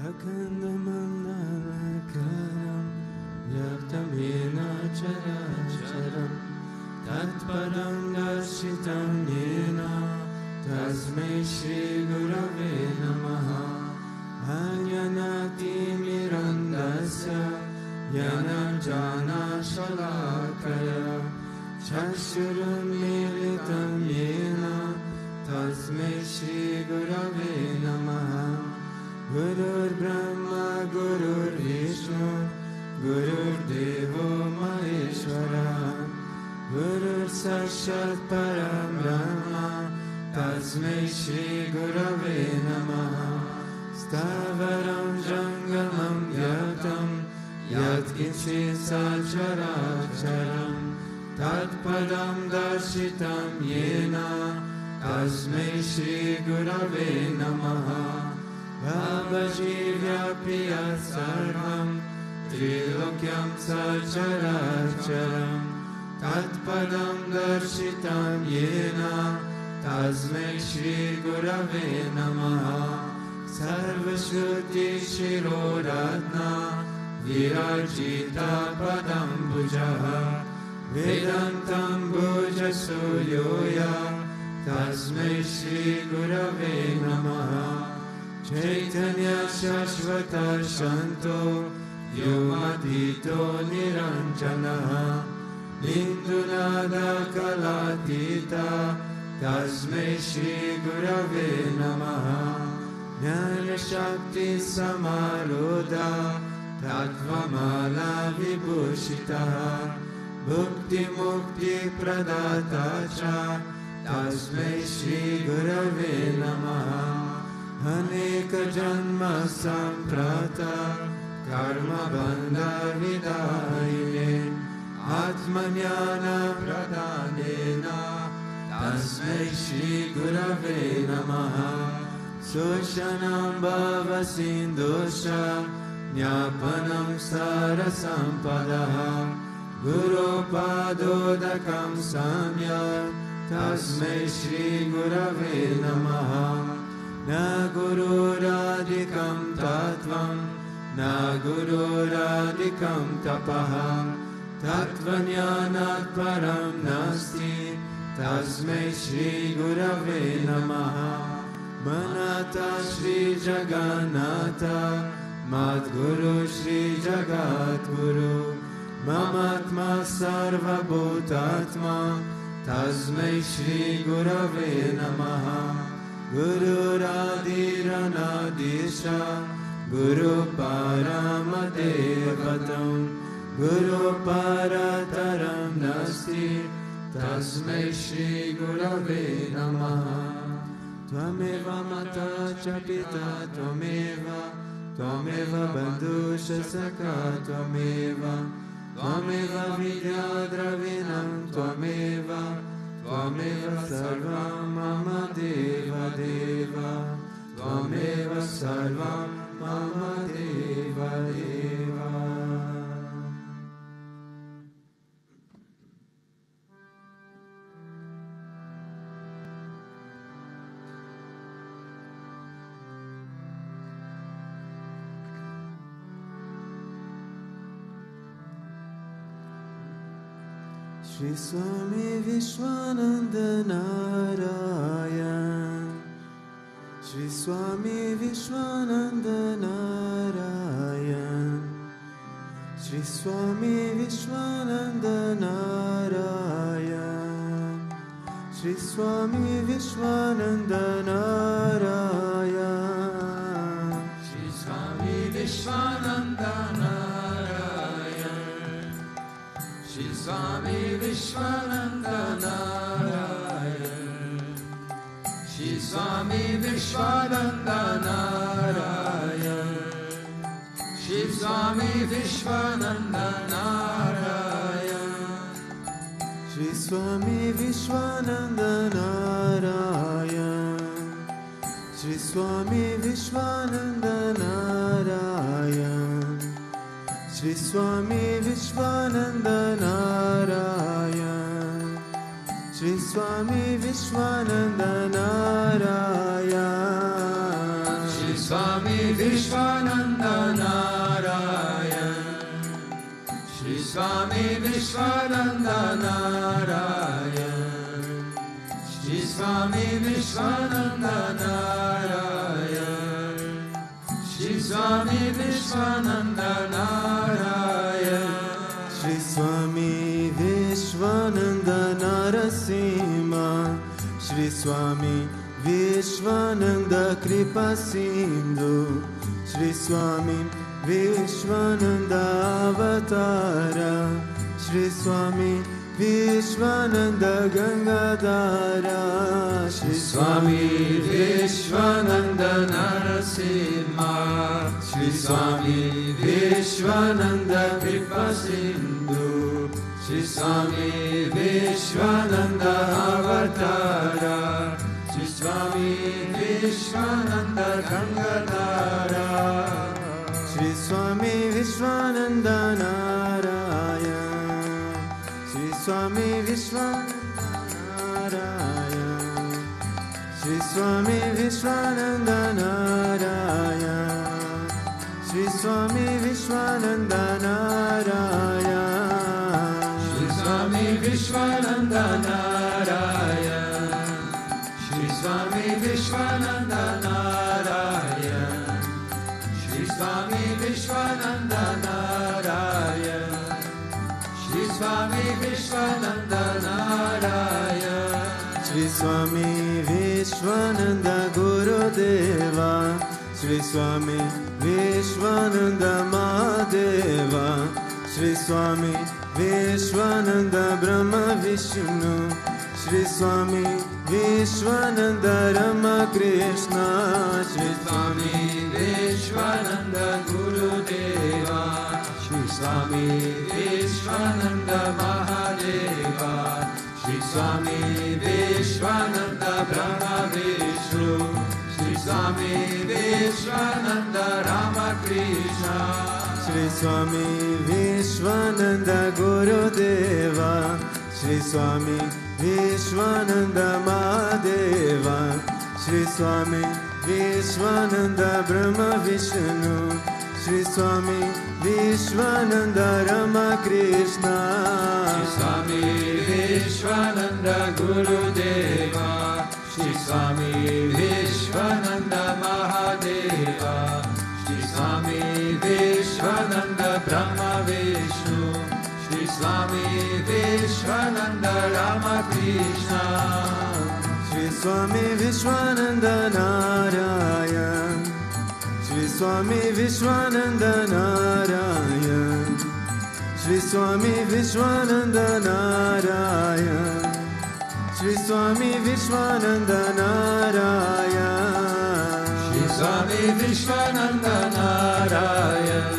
Akandamandalakaram Yaktamena Characharam Tatpadam Darshitam Yena Tasmai Shri Gurave Namaha Anyanati Mirandasya Yanam Jana Shalakaya Chakshuram Militam Yena Tasmai Shri Gurave Namaha Gurur Brahma Gurur Vishnu Gurur Devo Maheshwara Gurur Sakshat Param Brahma Tasmai Shri Gurave Namaha Stavaram Jangamam Yatam Yat Kinchit Sacharacharam Tatpadam Darshitam Yena Tasmai Shri Gurave Namaha Babaji Vyapya Sarvam Trilokyam Sacharacharam Tatpadam Darshitam Yena Tasmai Shri Gurave Namaha Sarvashruti Shiroratna Virajita Padam Bhujaha Vedantam Bhujasuyoya Tasmai Shri Gurave Namaha Chaitanya Shashvata Shanto Yomadhito Niranjanaha Nindunada Kalatita Tasmai Shri Gurave Namaha Jnana Shakti Samarodha Tattvamala Vibhushitaha Bhukti Mukti Pradata Cha Tasmai Shri Gurave Namaha Aneka Janma Samprata Karma Bandha Vidayine Atmanyana Pradhanena Tasmai Shri Gurave Namaha Sushanam Bhava Sindosha Jnapanam Sarasampadaha Guru Padodakam Samya Tasmai Shri Gurave Namaha Na Guru Radhikam Tattvam Na Guru Radhikam Tapaha Tattvajnanat Param Nasti Tasmai Shri Gurave Namaha Manata Shri Jagannatha Madguru Shri Jagadguru Mamatma Sarva Bhutatma Tasmai Shri Gurave Namaha Guru Radhiranadisha Guru Paramadevatam Guru Parataram Nasti Tasmai Shri Gurave Namaha Tvameva Mata Chapita Tvameva Tvameva Bandhusha Saka Tvameva Tvameva Vidya Dravinam Tvameva Tvameva Sarvam Mama Deva Deva Tvameva Sarvam Mama Deva Deva. Sri Swami Vishwananda Narayan Sri Swami Vishwananda Narayan Sri Swami Vishwananda Narayan Sri Swami Vishwananda Narayan Sri Swami Vishwananda Narayan Shri Swami Vishwananda Narayan Shri Swami Vishwananda Narayan Shri Swami Vishwananda Narayan Shri Swami Vishwananda Narayan Shri Swami Vishwananda Narayan Shri Swami Vishwananda Narayan Shri Swami Vishwananda Narayan Shri Swami Vishwananda Narayan, Sri Swami Vishwananda Narayan, Sri Swami Vishwananda Narayan, Sri Swami Vishwananda Narayan, Sri Swami Vishwananda Narasimha, Sri Swami Vishwananda Kripa Sindhu, Sri Swami Vishwananda Avatara, Sri Swami Vishwananda Gangadhara, Sri Swami Vishwananda Narasimha, Sri Swami Vishwananda Kripa Sindhu, Sri Swami Vishwananda Avatara, Sri Swami Vishwananda Gangadhara, Sri Swami Vishwananda Narayan, Sri Swami Vishwananda Narayan, Sri Swami Vishwananda Narayan, Sri Swami Vishwananda Narayan, Sri Swami Vishwananda Narayan, Sri Swami Vishwananda Narayan, Sri Swami Vishwananda Narayan, Sri Swami Vishwananda Narayan, Sri Swami Vishwananda Gurudeva, Sri Swami Vishwananda Mahadeva, Sri Swami Vishwananda Brahma Vishnu, Sri Swami Vishwananda Rama Krishna, Sri Swami Vishwananda Gurudeva, Sri Swami Vishwananda Mahadeva, Sri Swami Vishwananda Brahma Vishnu, Sri Swami Vishwananda Rama Krishna, Sri Swami Vishwananda Gurudeva, Sri Swami Vishwananda Mahadeva, Sri Swami Vishwananda Brahma Vishnu, Sri Swami Vishwananda Rama Krishna, Sri Swami Vishwananda Gurudeva, Sri Swami Vishwananda Mahadeva, Sri Swami Vishwananda Brahma Vishnu, Sri Swami Vishwananda Rama Krishna, Sri Swami Vishwananda Narayan, Sri Swami Vishwananda Narayan, Sri Swami Vishwananda Narayan, Sri Swami Vishwananda Narayan, Sri Swami Vishwananda Narayan,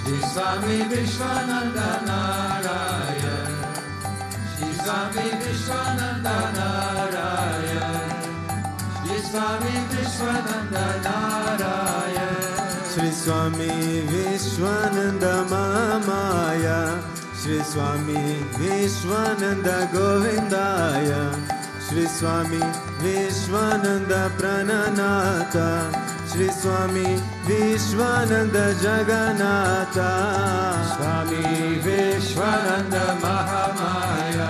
Sri Swami Vishwananda Narayan, Sri Swami Vishwananda Narayan, Sri Swami Vishwananda Narayan, Sri Swami Vishwananda Mahamaya, Sri Swami Vishwananda Govindaya, Sri Swami Vishwananda Prananatha, Sri Swami Vishwananda Jagannatha, Swami Vishwananda Mahamaya,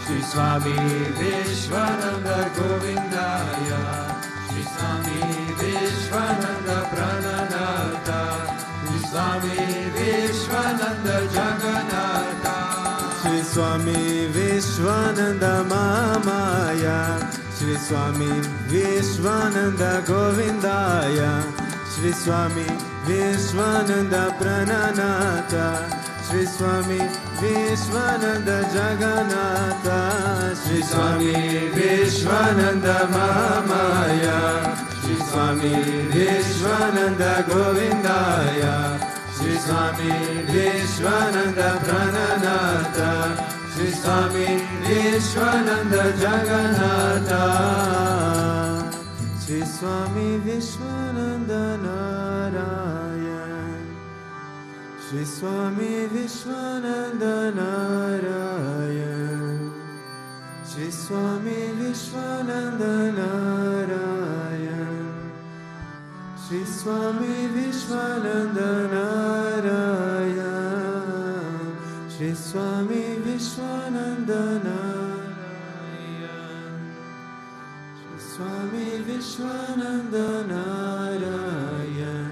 Sri Swami Vishwananda Govindaya, Sri Swami Vishwananda Prananatha, Sri Swami Vishwananda Jagannatha, Sri Swami Vishwananda Mahamaya, Sri Swami Vishwananda Govindaya, Sri Swami Vishwananda Prananatha, Sri Swami Vishwananda Jagannatha, Sri Swami Vishwananda Mahamaya, Sri Swami Vishwananda Govindaya, Sri Swami Vishwananda Prananatha, Sri Swami Vishwananda Jagannatha, Sri Swami Vishwananda Narayan, Sri Swami Vishwananda Narayan, Sri Swami Vishwananda Narayan, Sri Swami Vishwananda Narayan, Sri Swami Vishwananda Narayan, Sri Swami Vishwananda Narayan,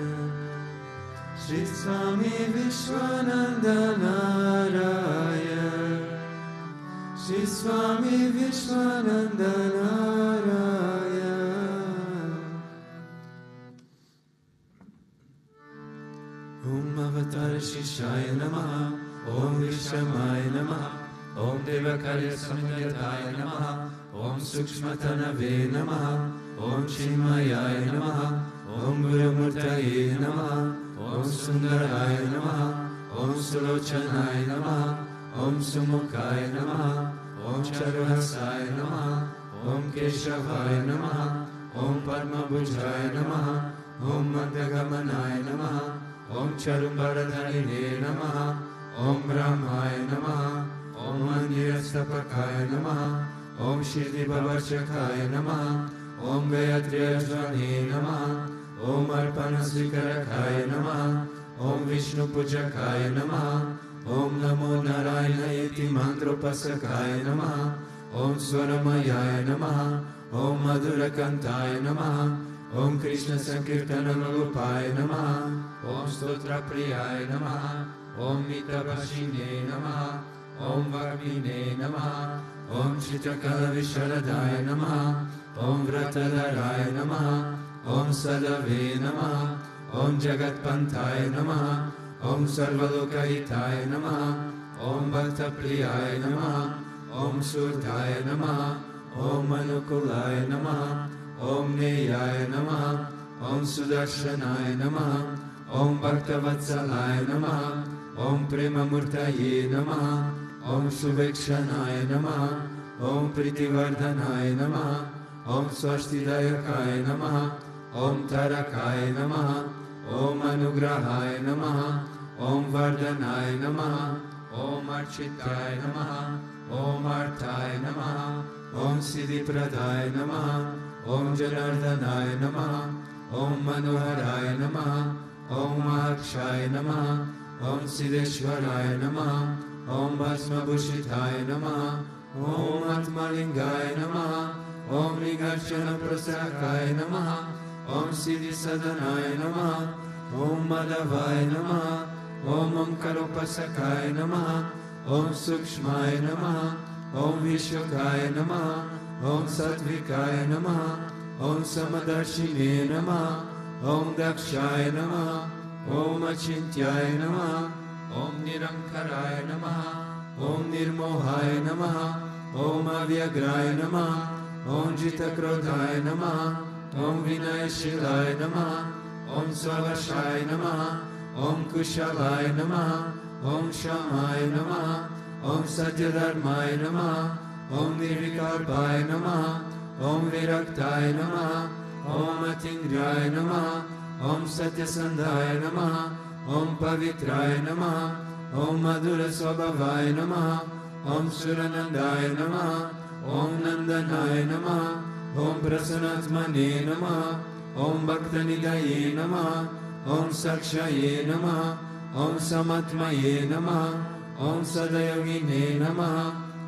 Sri Swami Vishwananda Narayan, Sri Swami Vishwananda Narayan. Om Avatar Shishaya Namaha, Om Vishamaya Namaha, Om Devakarya Samyataya Namaha, Om Sukshmatanave Namaha, Om Chinmayaya Namaha, Om Gurumurtaye Namaha, Om Sundaraya Namaha, Om Sulochanaya Namaha, Om Sumukaya Namaha, Om Charuhasaya Namaha, Om Keshavaya Namaha, Om Padmabhujaya Namaha, Om Mandagamanaya Namaha, Om Charumbaradharine Namaha, Om Brahmaya Namaha, Om Mandirastapakaya Namaha, Om Shirdi Babachakaya Namaha, Om Gayatriyajvane Namaha, Om Arpanasvikarakaya Namaha, Om Vishnu Pujakaya Namaha, Om Namo Narayana Iti Mantropasakaya Namaha, Om Swaramayaya Namaha, Om Madhurakantaya Namaha, Om Krishna Sankirtanamrupaya Namaha, Om Stotra Priyaya Namaha, Om Mitabhashine Namaha, Om Vagmine Namaha, Om Chitakala Visharadaya Namaha, Om Vratadaraya Namaha, Om Sadave Namaha, Om Jagatpantaya Namaha, Om Sarvalokahitaya Namaha, Om Bhaktapriyaya Namaha, Om Surtaya Namaha, Om Anukulaya Namaha, Om Neyaya Namaha, Om Sudarshanaya Namaha, Om Bhaktavatsalaya Namaha, Om Premamurtaye Namaha, Om Suvekshanaya Namaha, Om Pritivardhanaya Namaha, Om Swastidayakaya Namaha, Om Tarakaya Namaha, Om Anugrahaya Namaha, Om Vardhanaya Namaha, Om Architaya Namaha, Om Arthaya Namaha, Om Siddhipradaya Namaha, Om Janardhanaya Namaha, Om Manoharaya Namaha, Om Mahakshaya Namaha, Om Siddheshwaraya Namaha, Om Bhasmabhushitaya Namaha, Om Atmalingaya Namaha, Om Ligarshana Prasakaya Namaha, Om Siddhi Sadanaya Namaha, Om Madhavaya Namaha, Om Omkarupasakaya Namaha, Om Sukshmaya Namaha, Om Vishwakaya Namaha, Om Satvikaya Namaha, Om Samadarshine Namaha, Om Dakshaya Namaha, Om Achintyaya Namaha, Om Nirankaraya Namaha, Om Nirmohaya Namaha, Om Avyagraya Namaha, Om Jitakrodhaya Namaha, Om Vinayashilaya Namaha, Om Svavashaya Namaha, Om Kushalaya Namaha, Om Shamaya Namaha, Om Satyadharmaya Namaha, Om Nirvikalpaya Namaha, Om Viraktaya Namaha, Om Atingraya Namaha, Om Satyasandhaya Namaha, Om Pavitraya Namaha, Om Madhura Swabhavaya Namaha, Om Suranandaya Namaha, Om Nandanaya Namaha, Om Prasanatmane Namaha, Om Bhaktanidaye Namaha, Om Sakshaye Namaha, Om Samatmaye Namaha, Om Sadayogine Namaha,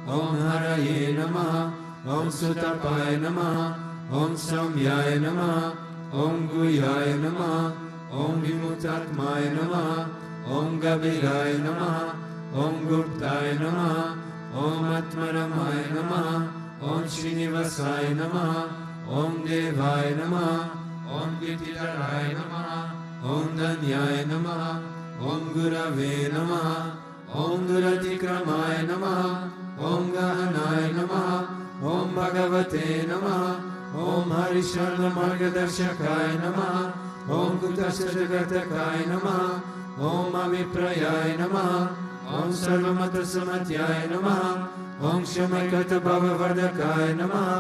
Om Haraye Namaha, Om Sutapaya Namaha, Om Samyaya Namaha, Om Guyaya Namaha, Om Vimutatmaya Namaha, Om Gabiraya Namaha, Om Guptaya Namaha, Om Atmaramaya Namaha, Om Srinivasaya Namaha, Om Devaya Namaha, Om Gitidaraya Namaha, Om Danyaya Namaha, Om Gurave Namaha, Om Duradikramaya Namaha, Om Gahanaya Namaha, Om Bhagavate Namaha, Om Harisharna Margadarshakaya Namaha, Om Kutashajagatakaya Namaha, Om Aviprayaya Namaha, Om Sarvamata Samatyaya Namaha, Om Shamakata Bhavavardakaya Namaha,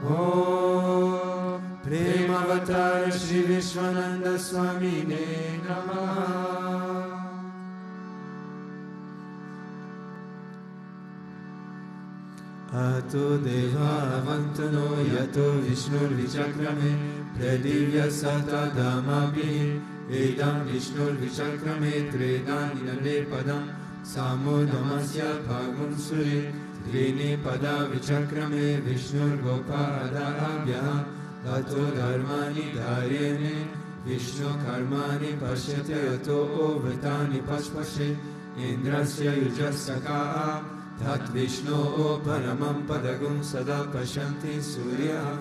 Om Premavatara Shri Vishwananda Swami Namaha. Ato deva avantano yato Vishnur vichakrame pradivya satadamapi edam Vishnur vichakrame tredanidane padam samodamasya bhagum suri trini pada vichakrame Vishnur gopadabhya ato dharmani dharyene Vishnu karmani pashyate ato vetani paspashe indrasya yujasaka Tat Vishnu paramam padagum sada pashanti surya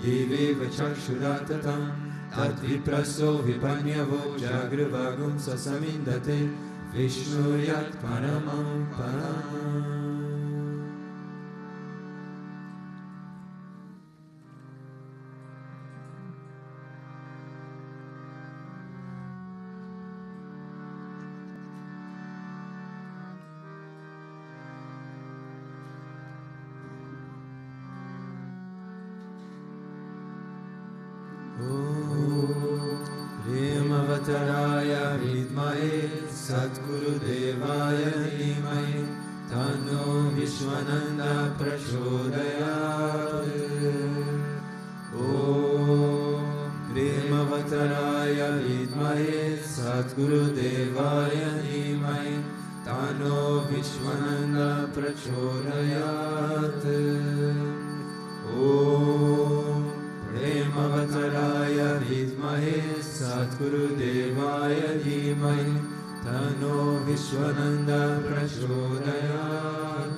Divi vachakshuratatam Tat vipraso vipanyavo jagrivagum sasamindate Vishnu yat paramam paramam Premavataraya vidmahe Satguru Devaya dhimahi Tanno Vishwananda prachodayat Om Premavataraya vidmahe Satguru Devaya dhimahi Tanno Vishwananda prachodayat Om Premavataraya vidmahe Satguru Devaya dhimahi Tanno Vishwananda prachodayat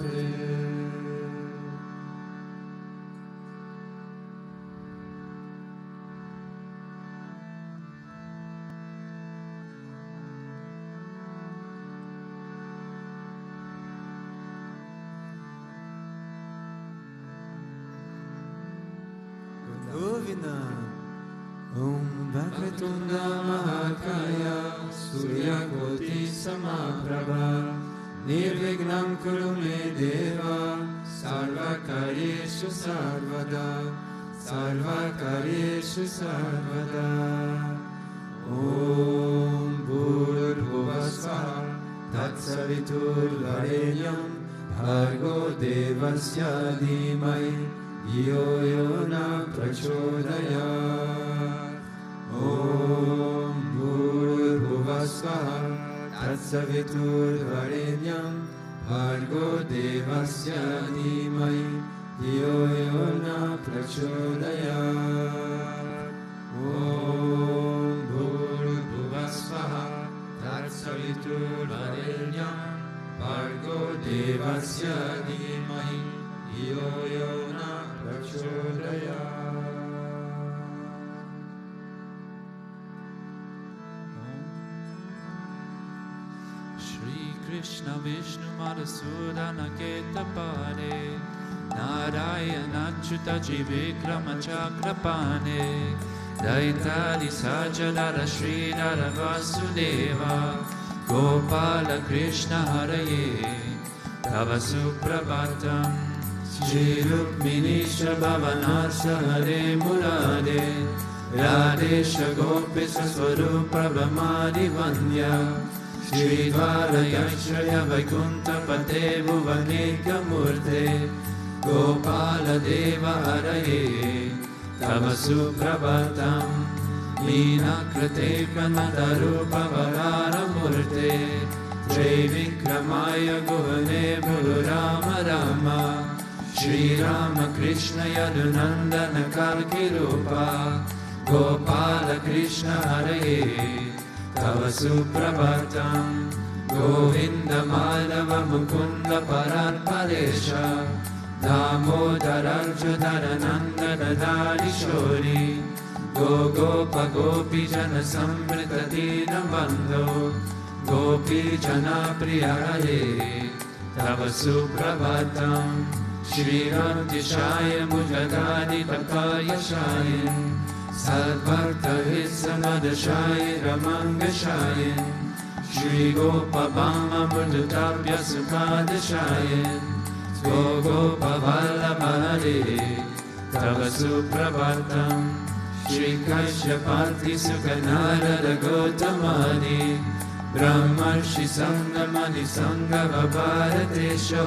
Om Vakratunda Mahakaya Suryakoti Samaprabha Nirvignam Kuru Me Deva Sarvakaryeshu Sarvada Sarvakaryeshu Sarvada Om Bhurvuvasvaha Tatsavitur Varenyam Bhargo Devasya Dhimai Yo Yona Prachodayat Om Bhurvuvasvaha Tatsavitur Varenyam Bhargo Devasya Dhimai Yo Yona Prachodayat Om Bhurvuvasvaha Tatsavitur Varenyam Bhargo Devasya Dhimai Yo Yona Prachodayat Krishna Vishnu Madhusudana Ketapane Narayana Achyuta Jivikrama Chakrapane Daitadi Sajadara Sridhara Vasudeva Gopala Krishna Haraye Tava Suprabhatam Shri Rukminisha Bhavanasa Hare Murade Radesha Gopisa Swarupa Brahmadi Vandya Shri Dvarayakshaya Vaikunta Pate Bhuvanika Murte Gopala Deva Haraye Tava Suprabhatam Meena Krate Pranatarupa Varara Murte Trivikramaya Guhane Bhulu Rama Rama Shri Rama Krishna Yadunandana Kalki Rupa Gopala Krishna Haraye Tava Suprabhatam Govinda Madhava Mukunda Paradparesha Damodararjudara Nandana Darishori Gopa Gopi Jana Samrita Dina Bandho Gopi Jana Priyare Tava Suprabhatam Shri Rantishaya Mujagadi Tapayashayin Sadbharta Hitsamadashayin Ramangashayin Shri Gopa Bhama Murdutapya Sukadashayin Gopa Vallabha Hare Tava Suprabhatam Shri Kashyapati Sukanarada Gautamani Brahmarshi Sangamani Sangava Bharatesho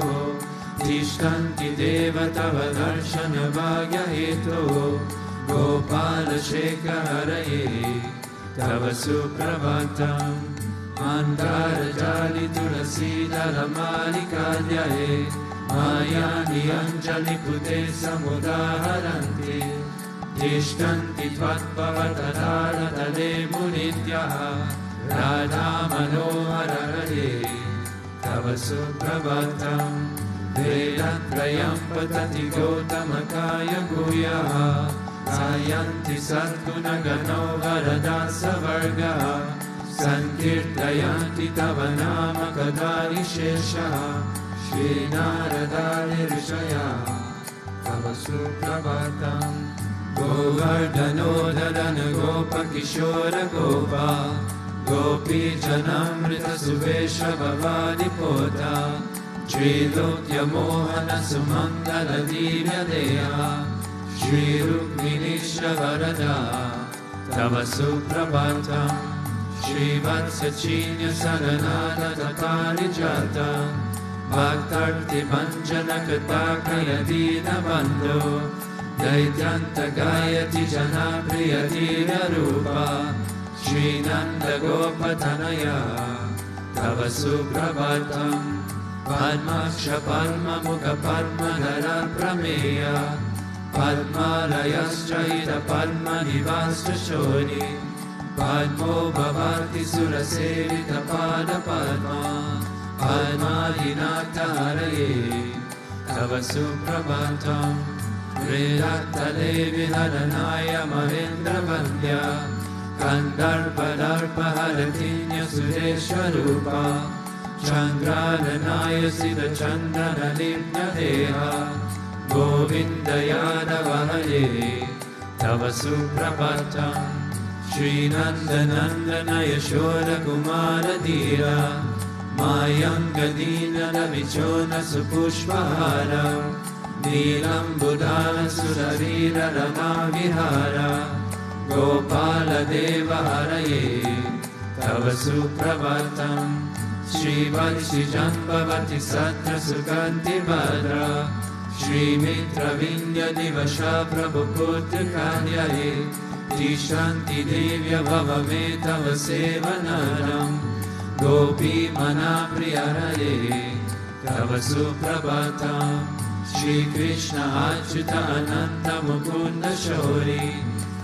Tishtanti deva tava darshana bhagya heto Gopala Shekha Haraye Tava Suprabhatam Mandara Jali Tulasi Dara Malikadyaye Mayani Anjali Pute Samudaharanti Tishtanti Tvatpavatadara Tade Munityaha Radha Manohara Hare Tava Suprabhatam Vedatrayam Patati Gautamakaya Guyaha Sayanti Satgunagano Varadasa Vargaha Sankirtayanti Tavanama Kadari Sheshaha Shri Naradari Rishaya Tava Suprabhatam Govardhano Dadana Gopa Kishora Gopa Gopi Janamrita Suvesha Bhavadi Pota Trilokya Mohana Sumandala Divya Deha Shri Rukminisha Varada Tava Suprabhatam Shri Vatsachinya Saranada Tatari Jata Bhaktarti Banjana Katakaya Dina Bandho Daityanta Gayati Jana Priyati Rupa Shri Nanda Gopatanaya Tava Suprabhatam Padmaksha Padma Mukha Padma Dhara Prameya Padma Layascha Ida Padma Nivascha Shoni Padmo Bhavarti Surasevita Pada Padma Padma Hinata Haraye Tava Suprabhatam Vridatta Devi Haranaya Mahendra Vandya Kandharpa Haratinya Sudeshwarupa Chandranaya Siddha Chandana Lipna Deha Govinda Yadava Hare Tava Suprabhatam Shri Nanda Nandana Yashoda Kumara Dhira Mayanga Dina Ravichona Supushpahara Nilam Buddha Surarira Rama Vihara Gopala Deva Haraye Tava Suprabhatam Shri Vashi Jambhavati Satra Sukanti Badra Shri Mitra Vindya Divasha Prabhu Putra Kadyaye Tishanti Devya Bhavame Tava Sevanadam Gopi Mana Priyaraye Tava Suprabhatam Shri Krishna Achyuta Ananta Mukunda Shori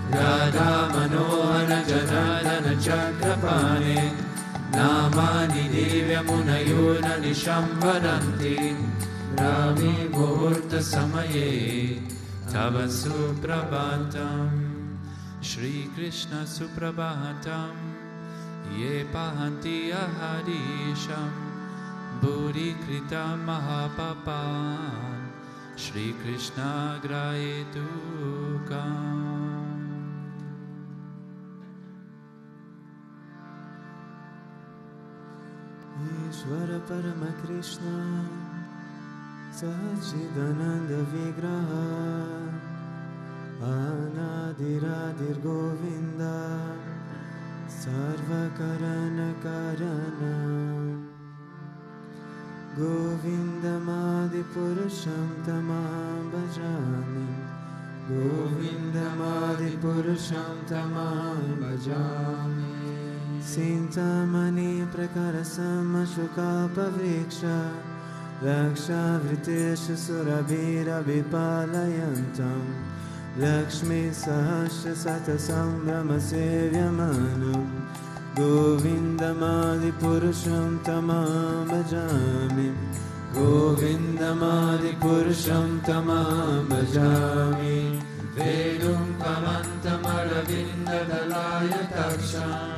Radha Manohara Janardana Chakrapane Namani Divya Munayona Nishambharanti Rami Muhurta Samaye Tava Suprabhatam Shri Krishna Suprabhatam Ye Pahanti Ahadisham Buri Krita Mahapapan Shri Krishna Grayetukam Ishvara Parama Krishna Sachidananda Vigraha Anadiradir Govinda Sarva Karana Karana Govinda Madi Purusham Tamam Bhajami Govinda Madi Purusham Tamam Bhajami Sintamani Prakarasama Shuka Pavriksha Raksha Vritesha Surabhira Vipalayantam Lakshmi Sahasra Satasambhrama Sevyamanam Govinda Madi Purusham Tamam Bhajami Govinda Madi Purusham Tamam Bhajami Vedum Kamantam Aravinda Dalaya Taksham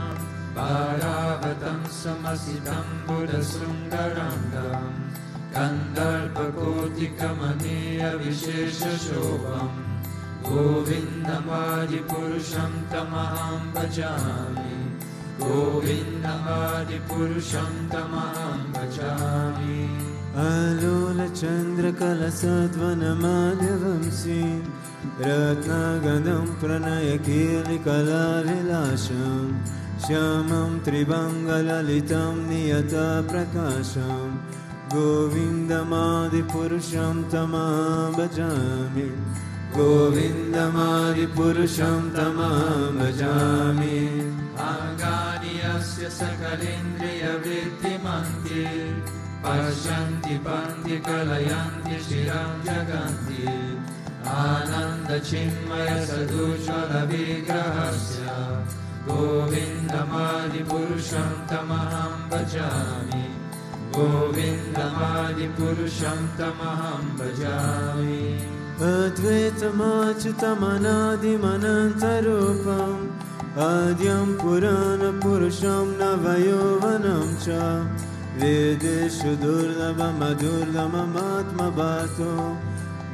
Bharavatam Samasitam Buddha Sundarandam Kandalpa Koti Kamaniya Vishesha Shobham Govindam Adi Purusham Tamaham Bhajami Govindam Adi Purusham Tamaham Bhajami Alola Chandra Kalasadvana Madhavam Sim Ratna Gandam Pranaya Kili Kalavilasham Shyamam Tribanga Lalitam Niyata Prakasham Govindamadipurusham tamam bhajami. Govindamadipurusham tamam bhajami. Angani asya sakalindriya vrittimanti Pasyanti panti kalayanti shiram jaganti Ananda chinmaya sadujvala vigrahasya Govindamadipurusham tamaham bhajami Govindamadipurusham tamaham bhajami Advaitamachutamanadim Adyam Purana Purusham Navayovanam Cha Vedeshu Durlabam Adurlamam Atma Bhato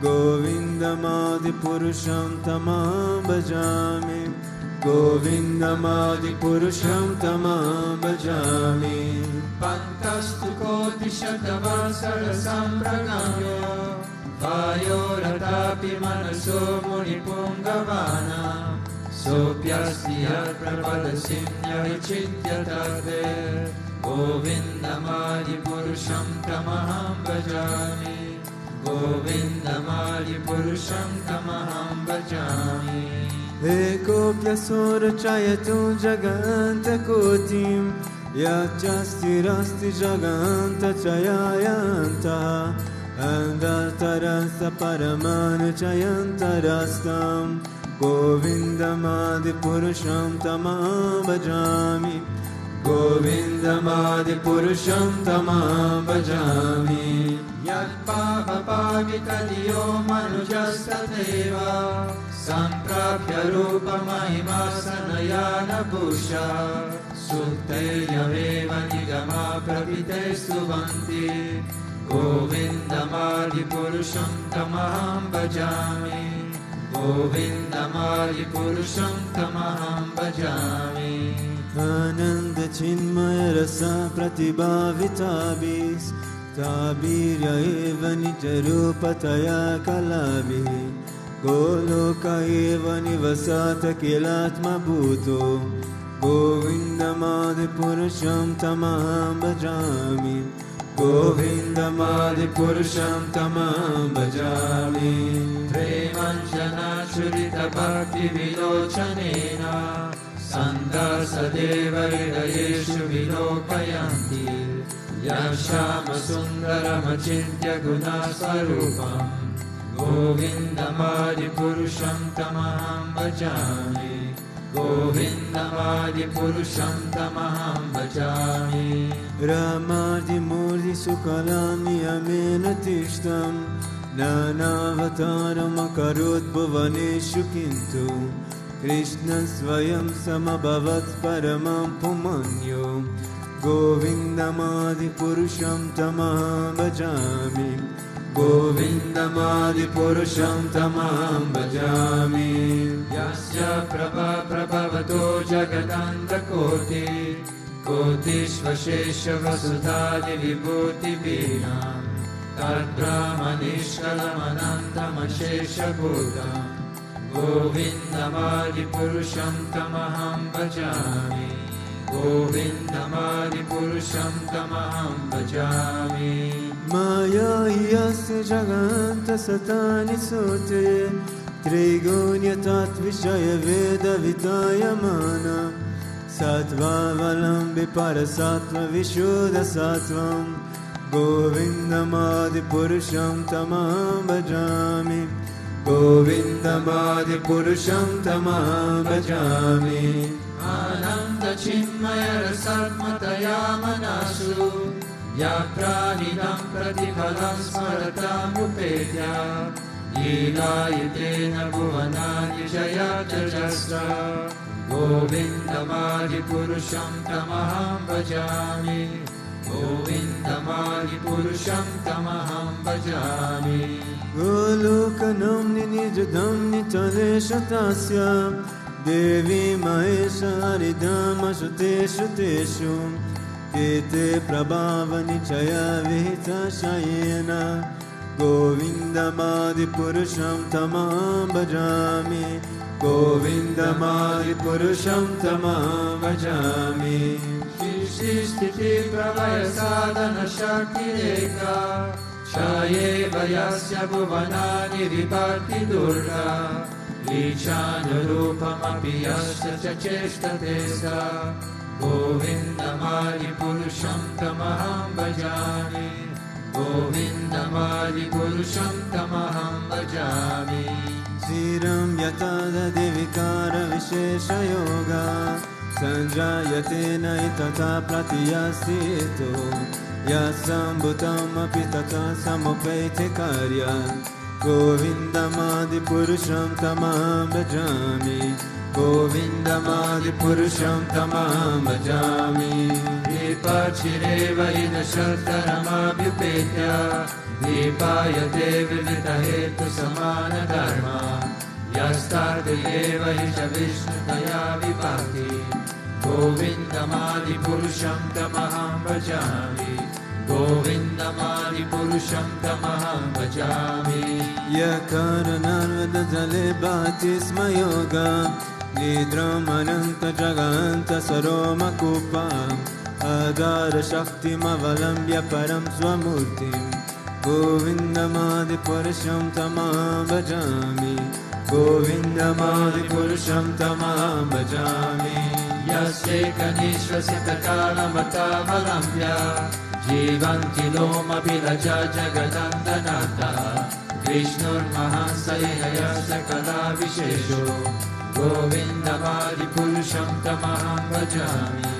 Govindamadi Purusham Tamam Bhajami Govindamadi Purusham Tamam Bhajami Pantastu Koti Shatavasara Sampragamya Vayoratapi Manaso Munipungavana Sopyasya Prabhadasimya Vichitya Tadve Govindamadi Purusham Tamaham Bhajami Govindamadi Purusham Tamaham Bhajami Ekopya Sura Chayatum Jaganta Kotim Yachasti Rasti Jaganta Chayayanta Andartarasta Paramana Chayantarastam Govindamadipurusham tamam bhajami Govindamadipurusham tamam bhajami Yat pava pavitadiyo manujastateva Samprapya rupa mahima sanayana bhusha Sukteya veva nigama pravite stuvanti Govindamadipurusham tamaham bhajami Govindamadipurusham tamaham bhajami Ananda chinmaya rasa pratibhavitabhis Tabirya eva nijarupataya kalabhi Goloka eva nivasata kilatma bhuto Govindamadipurusham tamaham bhajami Govindamadipurusham tamam bhajami Premanjana churita bhakti vilochanena Sandasadeva hridayeshu vilokayanti Yashama sundaramachintya gunasvarupam Govindamadipurusham tamaham bhajami Govindamadipurusham tamaham bhajami Ramardi murdi sukalami amena tishtam Nanavataram akarut bhuvaneshu kintu Krishna svayam samabhavat paramam pumanyo Govindamadipurusham tamaham bhajami Govindamadipurusham tamaham bhajami Yasya prabha prabhavato jagadanta koti Kotishvashesha vasudhadi vibhuti vinam Tad brahmanishkalamanantamashesha bhutam Govindamadipurusham tamaham bhajami Govindamadipurusham tamaham bhajami Maya yasya jaganta satani sote Trigunya tat vishaya veda vitayamana Sattva valambi parasattva vishuddha sattvam Govindamadipurusham tamaham bhajami Govindamadipurusham tamaham bhajami Ananda chinmaya rasatmataya manasu Yapranidam pratiphalam smaratam upedya Yilayatena bhuvanani jayajajasra Govindamadipurusham tamaham bhajami Govindamadipurusham tamaham bhajami Golokanam ninijadam nitalesha tasya Devi mahesha haridama shuteshu teshu Kete prabhava nichaya vihita shayena Govindamadipurusham tamaham bhajami Govindamadi Purusham Tamam Bhajami. Sthiti Pralaya Sadhana Shakti Rekha Chaye Vayasya Bhuvanani Vibhakti Durga Ichanurupamapi Yasya Chacheshtate Sa Govindamadi Purusham Tamaham Bhajami Govindamadi Purusham Tamaham Bhajami Siram Yatada Devikara Vishesha Yoga Sanjayate Naitata Pratiyasito Yasam Bhutam Apitata Samopete Karya Govindamadi Purusham Tamam Bhajami Govindamadi Purusham Tamam Bhajami Dipachireva Ida Shaltaramabhyupetya Dipaya Devivita Hetu Samana Dharma Yastadeva Isha Vishnu Daya Vibhakti Govindamadi Purusham Tamaham Bhajami Govindamadi Purusham Tamaham Bhajami Yakaranarvada Jale Bhatisma Yoga Nidram Ananta Jaganta Saroma Kupa Adara Shakti Mavalambya Param Swamurtim Govindamadi Purusham Tamaham Bhajami Govindamadi Purusham Tamaham Bhajami Yasye Kanishvasita Kalamata Valambya Jivanti Loma Vilaja Jagadandanata Vishnur Mahasaya Sakala Vishesho Govindamadi Purusham Tamaham Bhajami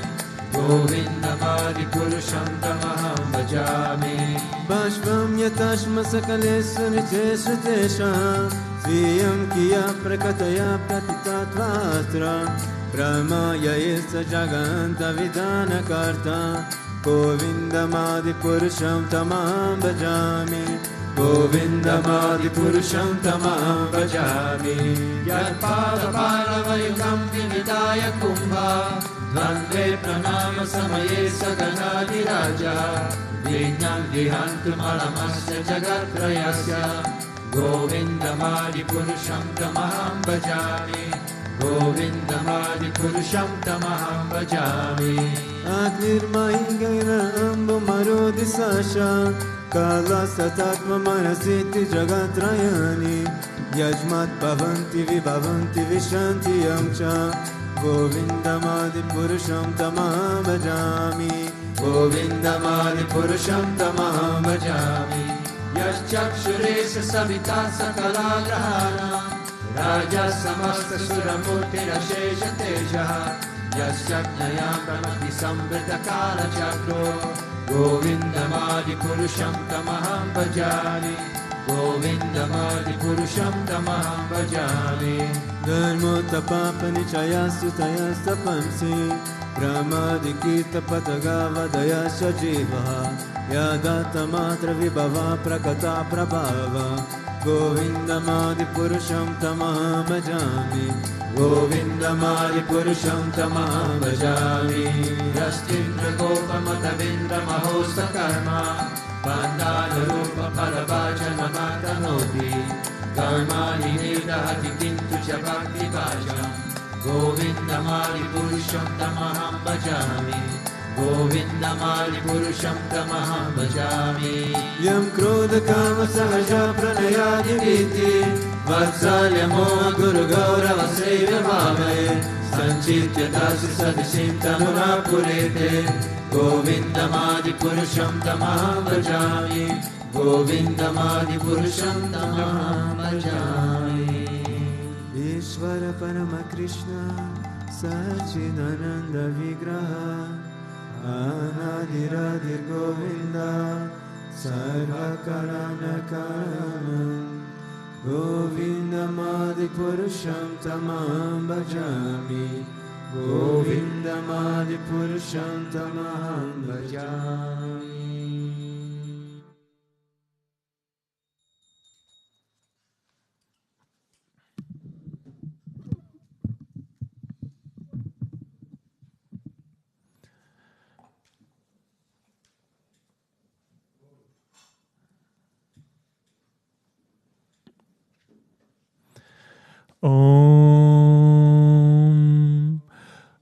Govindamadi Purusham Tamaham Bhajami Bhashvam Yatashma Sakalesvaritesh Sviyam Kiya Prakataya Pratitattvatra Brahmaya Isa Jaganta Vidana Karta Govindamadi Purusham Tamaham Bhajami Govindamadi Purusham Tamaham Bhajami Yatpada Paravayukam Vinidaya Kumbha Dvandve Pranama Samaye Saganadi Raja Vignam Vihantum Alamasya Jagatrayasya Govindamadi Purusham Tamaham Bhajami Govindamadi Purusham Tamaham Bhajami Agnirmahi Gaira Ambu Marodi Sasha Kala Satatma Manasiti Jagatrayani Yajmat Bhavanti Vibhavanti Vishanti Yamcha Govindamadi Purusham Tamaham Bhajami Govindamadi Purusham Tamaham Bhajami Yashchakshuresha Savita Sakala Grahana Raja Samasta Suramurti Rashesha Tejaha Yashchaknayam Pramati Samvrita Kala Chakro Govindamadi Purusham Tamaham Bhajami Govindamadi Purusham Tamaham Bhajami Dharmota Papa Nichayasutayasta Pansi Brahmadi Kirta Patagava Dayasya Jivaha Yadata Matra Vibhava Prakata Prabhava Govindamadi Purusham Tamaham Bhajami Govindamadi Purusham Tamaham Bhajami Yastindra Gopa Matavindra Mahosta Karma Bandana Rupa Parabhajana Matanoti Karmani Nidahati Kintu Chabhakti Bhajam Govindamadi Purusham Tamaham Bhajami Govindamadi Purusham Tamaham Bhajami Yam Krodha Kama Sahaja Pranayadi Viti Vatsalya Moha Guru Gaurava Sevya Bhave Sanchitya Dasi Sadishim Tamuna Purete Govindamadi Purusham Tamaham Bhajami Govindamadi Purusham Tamaham Bhajami Ishvara Parama Krishna Sachidananda Vigraha Anadiradir Govinda Sarva Karana Karanam Govindamadi Purusham Tamaham Bhajami Govindamadi Purusham Tamaham Bhajami Om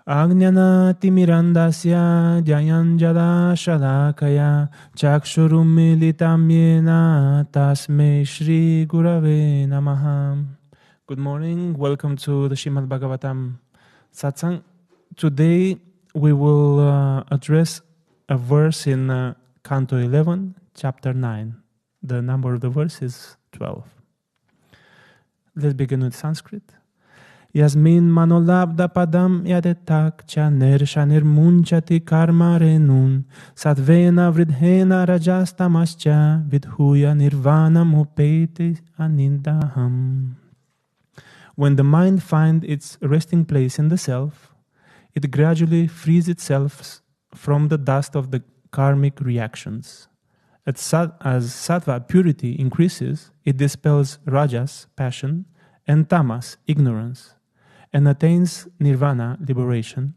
Agnana timirandasya jayanjada shalakaya chakshurum militam yena tasmei Shri Gurave Namaha. Good morning, welcome to the Srimad Bhagavatam Satsang. Today we will address a verse in Canto 11, Chapter 9. The number of the verse is 12. Let's begin with Sanskrit. Yasmin manolabda padam yadetak chaner shanir munchati karma renun satvena vridhena rajastamascha vidhuya nirvana mupeti anindaham. When the mind finds its resting place in the self, it gradually frees itself from the dust of the karmic reactions. As sattva purity increases, it dispels rajas, passion, and tamas, ignorance, and attains nirvana, liberation,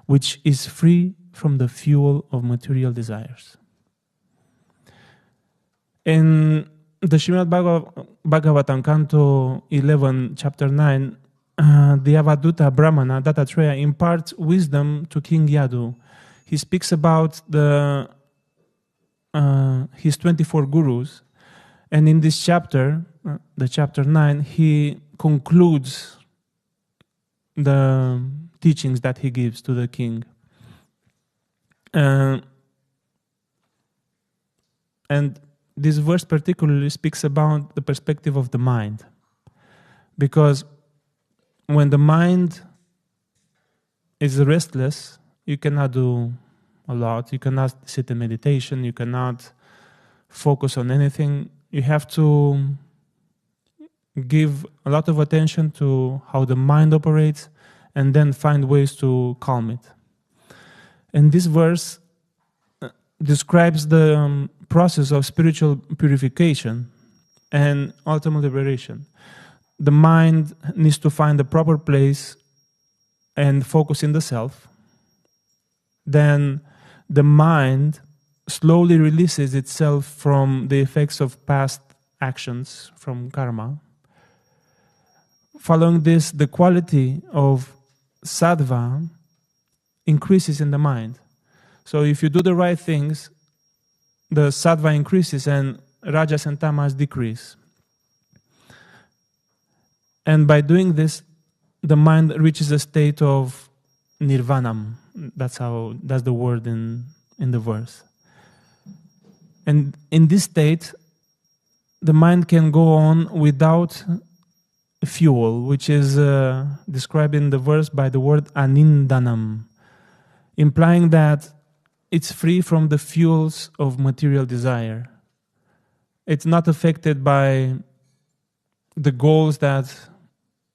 which is free from the fuel of material desires. In the Srimad Bhagavatam, Canto 11, Chapter 9, the Avaduta Brahmana, Dattatreya, imparts wisdom to King Yadu. He speaks about his 24 gurus, and in this chapter, the Chapter 9, he concludes the teachings that he gives to the king. And this verse particularly speaks about the perspective of the mind. Because when the mind is restless, you cannot do a lot. You cannot sit in meditation. You cannot focus on anything. You have to give a lot of attention to how the mind operates and then find ways to calm it. And this verse describes the process of spiritual purification and ultimate liberation. The mind needs to find the proper place and focus in the self. Then the mind slowly releases itself from the effects of past actions, from karma. Following this, the quality of sattva increases in the mind. So if you do the right things, the sattva increases and rajas and tamas decrease. And by doing this, the mind reaches a state of nirvanam. That's the word in the verse. And in this state, the mind can go on without fuel, which is described in the verse by the word anindanam, implying that it's free from the fuels of material desire. It's not affected by the goals that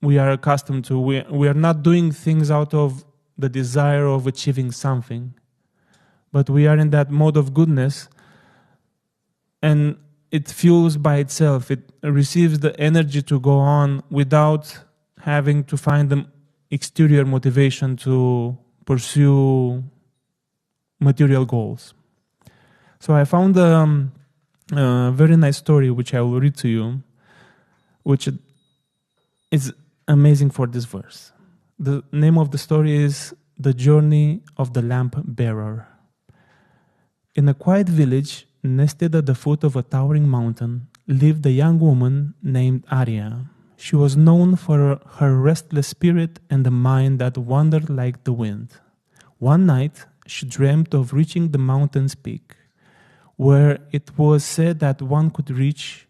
we are accustomed to. We are not doing things out of the desire of achieving something, but we are in that mode of goodness, and it fuels by itself. It receives the energy to go on without having to find the exterior motivation to pursue material goals. So I found a very nice story which I will read to you, which is amazing for this verse. The name of the story is The Journey of the Lamp Bearer. In a quiet village nested at the foot of a towering mountain lived a young woman named Arya. She was known for her restless spirit and a mind that wandered like the wind. One night, she dreamt of reaching the mountain's peak, where it was said that one could reach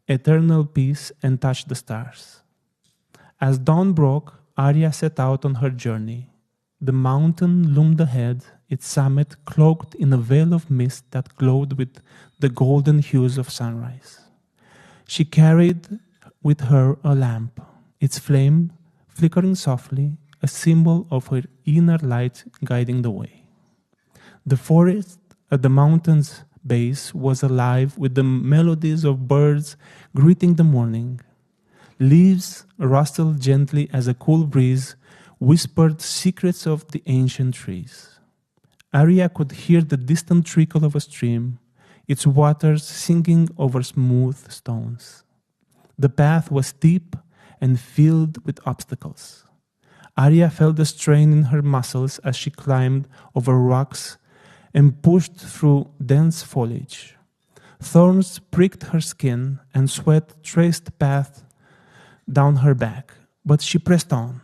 eternal peace and touch the stars. As dawn broke, Arya set out on her journey. The mountain loomed ahead, its summit cloaked in a veil of mist that glowed with the golden hues of sunrise. She carried with her a lamp, its flame flickering softly, a symbol of her inner light guiding the way. The forest at the mountain's base was alive with the melodies of birds greeting the morning. Leaves rustled gently as a cool breeze whispered secrets of the ancient trees. Arya could hear the distant trickle of a stream, its waters singing over smooth stones. The path was steep and filled with obstacles. Arya felt the strain in her muscles as she climbed over rocks and pushed through dense foliage. Thorns pricked her skin and sweat traced paths down her back, but she pressed on,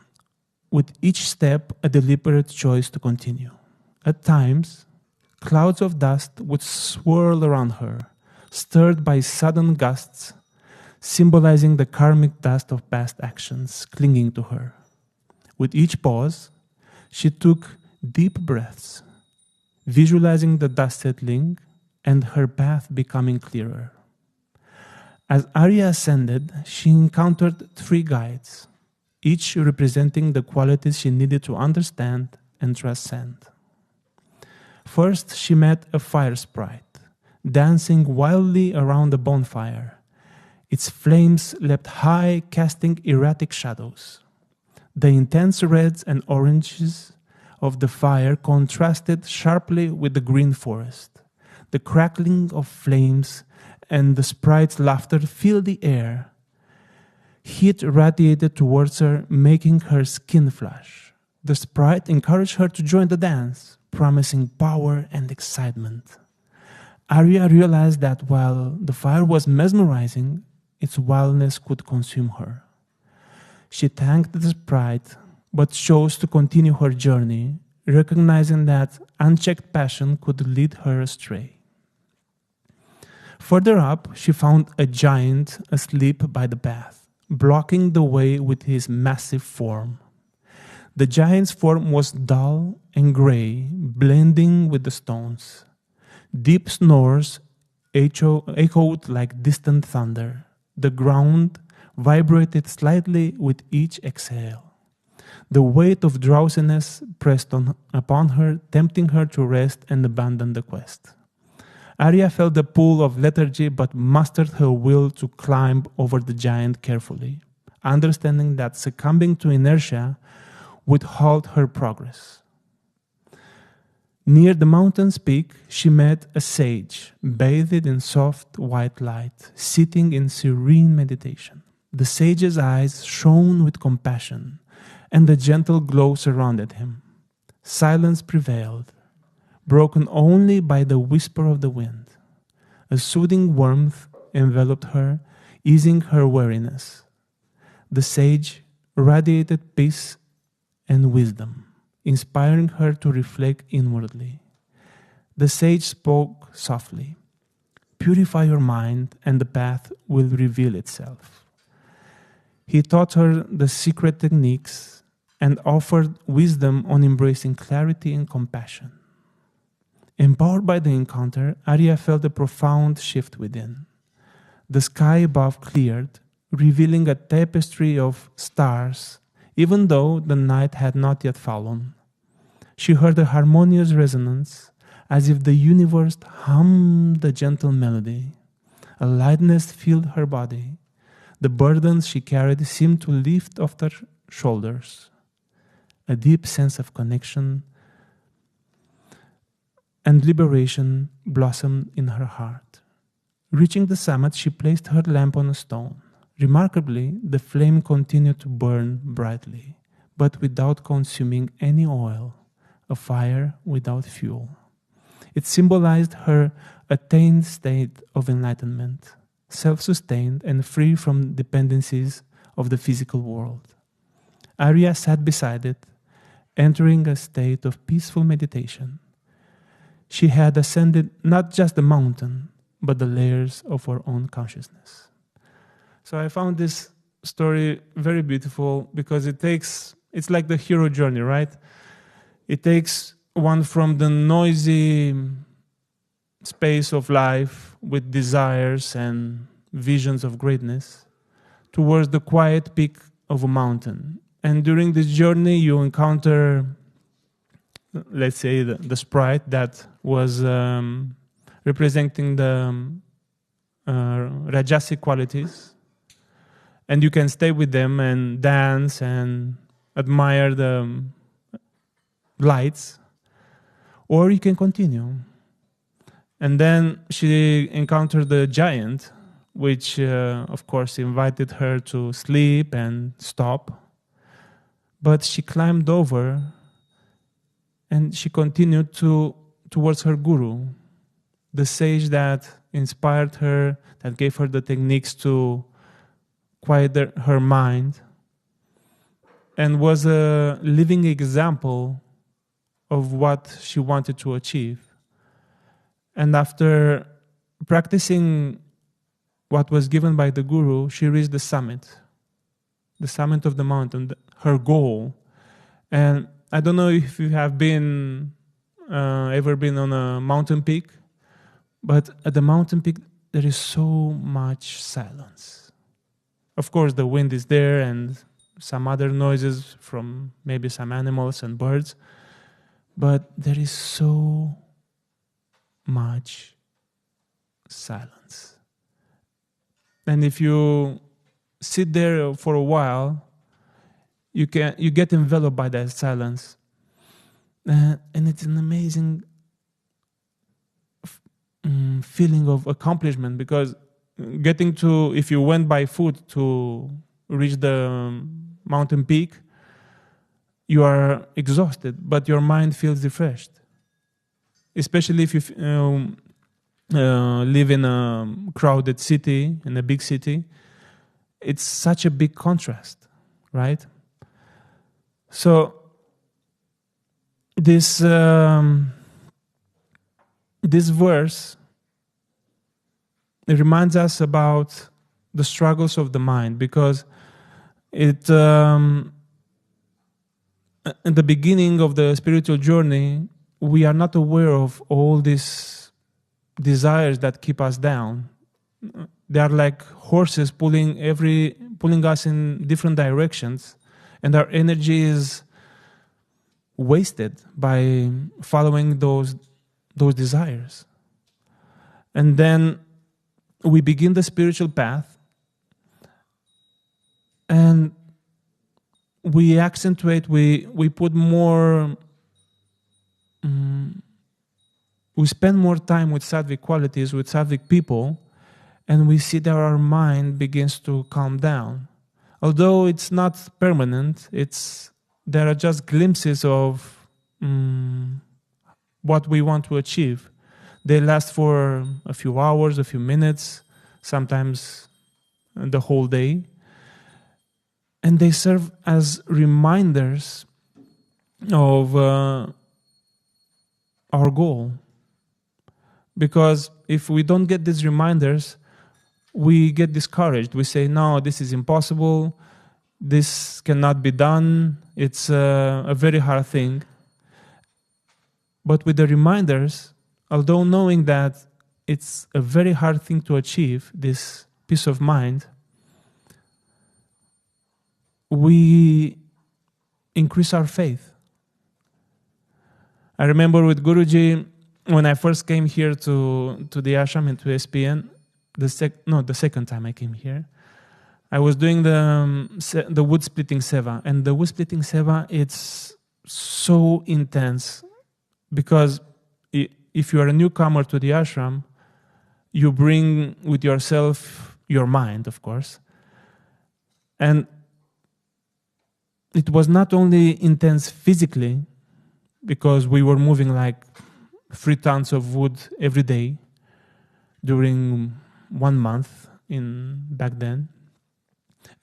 with each step a deliberate choice to continue. At times, clouds of dust would swirl around her, stirred by sudden gusts, symbolizing the karmic dust of past actions clinging to her. With each pause, she took deep breaths, visualizing the dust settling and her path becoming clearer. As Arya ascended, she encountered 3 guides, each representing the qualities she needed to understand and transcend. First, she met a fire sprite, dancing wildly around a bonfire. Its flames leapt high, casting erratic shadows. The intense reds and oranges of the fire contrasted sharply with the green forest. The crackling of flames and the sprite's laughter filled the air. Heat radiated towards her, making her skin flush. The sprite encouraged her to join the dance, promising power and excitement. Arya realized that while the fire was mesmerizing, its wildness could consume her. She thanked the sprite, but chose to continue her journey, recognizing that unchecked passion could lead her astray. Further up, she found a giant asleep by the path, blocking the way with his massive form. The giant's form was dull and gray, blending with the stones. Deep snores echoed like distant thunder. The ground vibrated slightly with each exhale. The weight of drowsiness pressed upon her, tempting her to rest and abandon the quest. Arya felt the pull of lethargy but mustered her will to climb over the giant carefully, understanding that succumbing to inertia would halt her progress. Near the mountain's peak, she met a sage, bathed in soft white light, sitting in serene meditation. The sage's eyes shone with compassion, and a gentle glow surrounded him. Silence prevailed, broken only by the whisper of the wind. A soothing warmth enveloped her, easing her weariness. The sage radiated peace and wisdom, inspiring her to reflect inwardly. The sage spoke softly, "Purify your mind, and the path will reveal itself." He taught her the secret techniques and offered wisdom on embracing clarity and compassion. Empowered by the encounter, Arya felt a profound shift within. The sky above cleared, revealing a tapestry of stars, even though the night had not yet fallen. She heard a harmonious resonance, as if the universe hummed a gentle melody. A lightness filled her body. The burdens she carried seemed to lift off her shoulders. A deep sense of connection and liberation blossomed in her heart. Reaching the summit, she placed her lamp on a stone. Remarkably, the flame continued to burn brightly, but without consuming any oil, a fire without fuel. It symbolized her attained state of enlightenment, self-sustained and free from dependencies of the physical world. Arya sat beside it, entering a state of peaceful meditation. She had ascended not just the mountain, but the layers of her own consciousness. So I found this story very beautiful because it's like the hero journey, right? It takes one from the noisy space of life with desires and visions of greatness towards the quiet peak of a mountain. And during this journey, you encounter, let's say, the sprite that was representing the Rajasic qualities. And you can stay with them and dance and admire the lights, or you can continue. And then she encountered the giant, which of course invited her to sleep and stop. but she climbed over and she continued towards her guru, the sage that inspired her, that gave her the techniques to quiet her mind, and was a living example of what she wanted to achieve. And after practicing what was given by the guru, she reached the summit of the mountain, her goal. And I don't know if you have ever been on a mountain peak, but at the mountain peak there is so much silence. Of course, the wind is there and some other noises from maybe some animals and birds, but there is so much silence. And if you sit there for a while, you get enveloped by that silence, and it's an amazing feeling of accomplishment, because if you went by foot to reach the mountain peak, you are exhausted, but your mind feels refreshed. Especially if you live in a crowded city, in a big city, it's such a big contrast, right? So this verse, it reminds us about the struggles of the mind, because it in the beginning of the spiritual journey, we are not aware of all these desires that keep us down. They are like horses pulling us in different directions, and our energy is wasted by following those desires. And then we begin the spiritual path, and we accentuate, we put more, we spend more time with sattvic qualities, with sattvic people, and we see that our mind begins to calm down. Although it's not permanent, there are just glimpses of what we want to achieve. They last for a few hours, a few minutes, sometimes the whole day. And they serve as reminders of our goal. Because if we don't get these reminders, we get discouraged. We say, no, this is impossible. This cannot be done. It's a very hard thing. But with the reminders, although knowing that it's a very hard thing to achieve, this peace of mind, we increase our faith. I remember with Guruji, when I first came here to the ashram and to SPN, the second time I came here, I was doing the wood splitting seva, and the wood splitting seva, it's so intense, because if you are a newcomer to the ashram, you bring with yourself your mind, of course, and it was not only intense physically, because we were moving like 3 tons of wood every day during 1 month back then.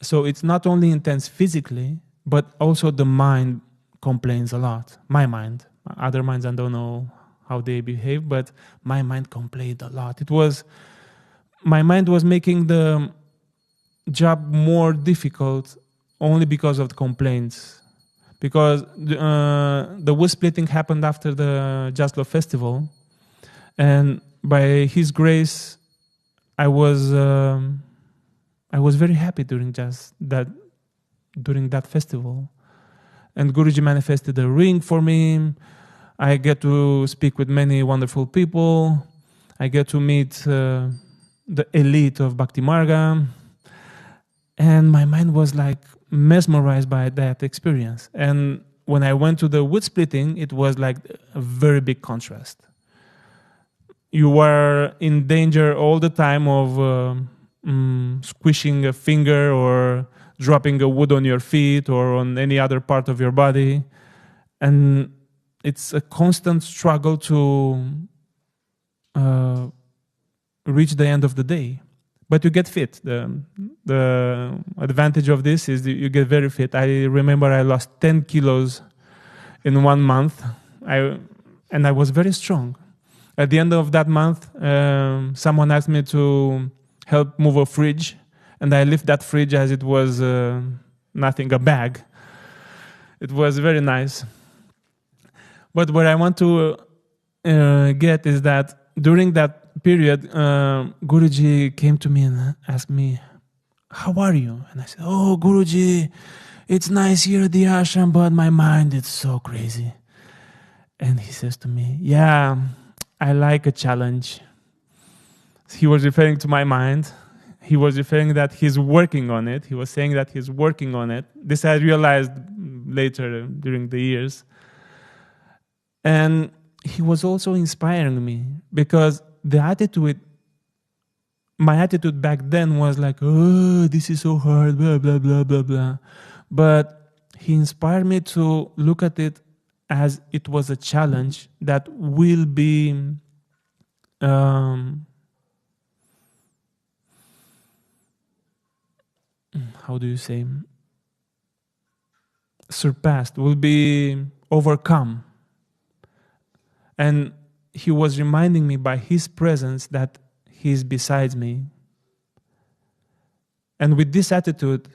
So it's not only intense physically, but also the mind complains a lot. My mind. Other minds, I don't know how they behave, but my mind complained a lot. My mind was making the job more difficult only because of the complaints. Because the wood splitting happened after the Jaslo festival, and by His grace, I was very happy during that festival. And Guruji manifested a ring for me. I get to speak with many wonderful people. I get to meet the elite of Bhakti Marga. And my mind was like mesmerized by that experience. And when I went to the wood splitting, it was like a very big contrast. You were in danger all the time of squishing a finger or dropping a wood on your feet or on any other part of your body. And it's a constant struggle to reach the end of the day. But you get fit. The advantage of this is that you get very fit. I remember I lost 10 kilos in 1 month, and I was very strong. At the end of that month, someone asked me to help move a fridge, and I lift that fridge as it was nothing, a bag. It was very nice. But what I want to get is that during that period, Guruji came to me and asked me, "How are you?" And I said, "Oh, Guruji, it's nice here at the ashram, but my mind is so crazy." And he says to me, "Yeah, I like a challenge." He was referring to my mind. He was referring that he's working on it. He was saying that he's working on it. This I realized later during the years. And he was also inspiring me because my attitude back then was like, "Oh, this is so hard, blah, blah, blah, blah, blah." But he inspired me to look at it as it was a challenge that will be how do you say? Surpassed, will be overcome. And he was reminding me by his presence that he's beside me. And with this attitude,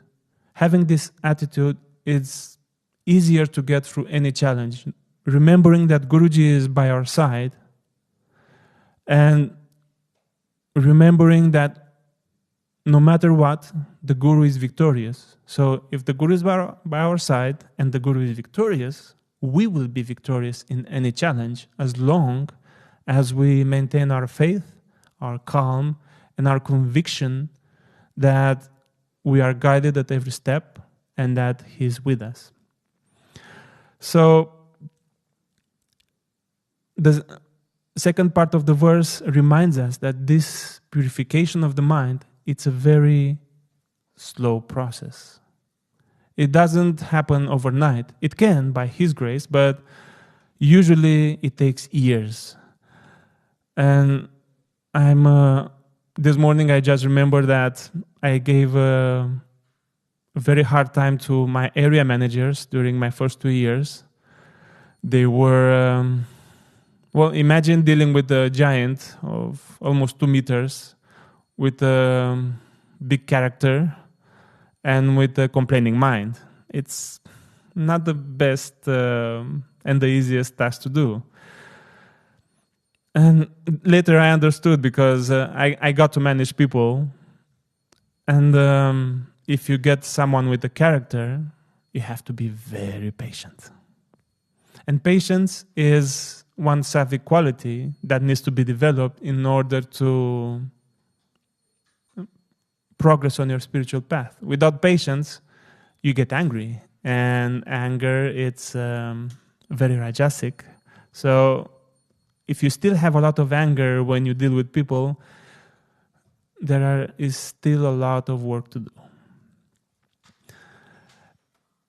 having this attitude, it's easier to get through any challenge. Remembering that Guruji is by our side, and remembering that no matter what, the Guru is victorious. So if the Guru is by our side and the Guru is victorious, we will be victorious in any challenge as long as we maintain our faith, our calm, and our conviction that we are guided at every step and that He is with us. So the second part of the verse reminds us that this purification of the mind, it's a very slow process. It doesn't happen overnight. It can, by His grace, but usually it takes years. And this morning I just remember that I gave a very hard time to my area managers during my first 2 years. They were, imagine dealing with a giant of almost 2 meters with a big character and with a complaining mind. It's not the best and the easiest task to do. And later I understood because I got to manage people. And if you get someone with a character, you have to be very patient. And patience is one sattvic quality that needs to be developed in order to progress on your spiritual path. Without patience, you get angry. And anger, it's very rajasic. So if you still have a lot of anger when you deal with people, there is still a lot of work to do.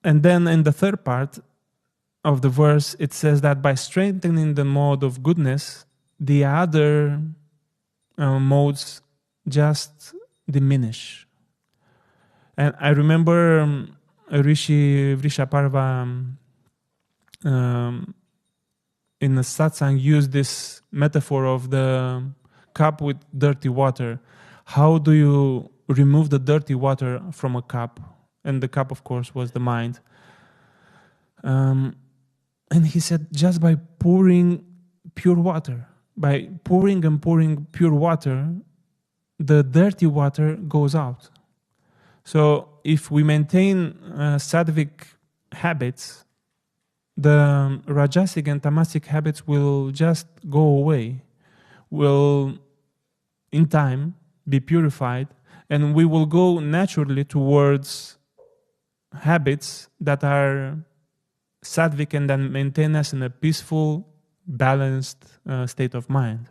And then in the third part of the verse, it says that by strengthening the mode of goodness, the other modes just diminish. And I remember Rishi Vrishaparva in the satsang used this metaphor of the cup with dirty water. How do you remove the dirty water from a cup? And the cup, of course, was the mind. And he said, just by pouring pure water, by pouring and pouring pure water, the dirty water goes out. So if we maintain sattvic habits, the rajasic and tamasic habits will just go away, will in time be purified, and we will go naturally towards habits that are sattvic and then maintain us in a peaceful, balanced state of mind.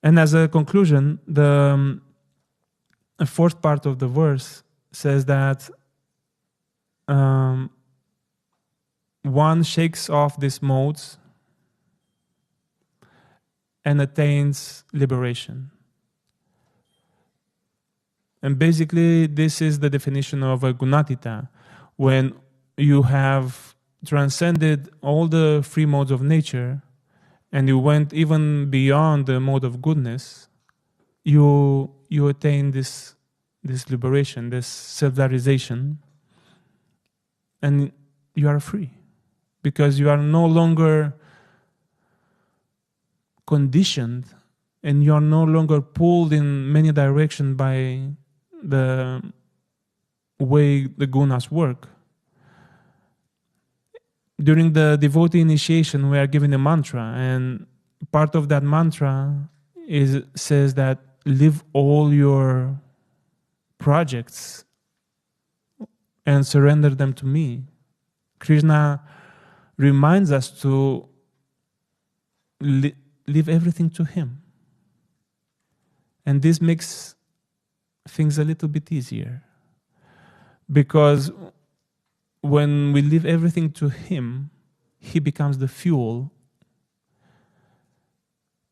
And as a conclusion, the fourth part of the verse says that one shakes off these modes and attains liberation. And basically, this is the definition of a gunatita. When you have transcended all the free modes of nature and you went even beyond the mode of goodness, you attain this liberation, this self-realization, and you are free because you are no longer conditioned and you are no longer pulled in many directions by the way the gunas work. During the devotee initiation, we are given a mantra, and part of that mantra says that leave all your projects and surrender them to me. Krishna reminds us to leave everything to him. And this makes things a little bit easier. Because when we leave everything to him, he becomes the fuel.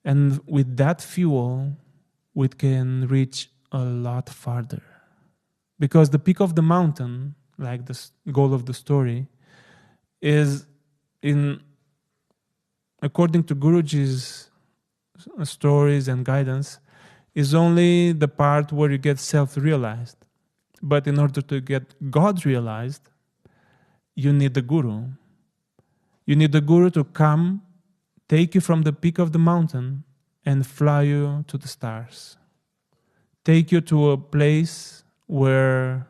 And with that fuel, we can reach a lot farther. Because the peak of the mountain, like the goal of the story, is according to Guruji's stories and guidance, is only the part where you get self-realized. But in order to get God realized, you need the Guru. You need the Guru to come, take you from the peak of the mountain, and fly you to the stars. Take you to a place where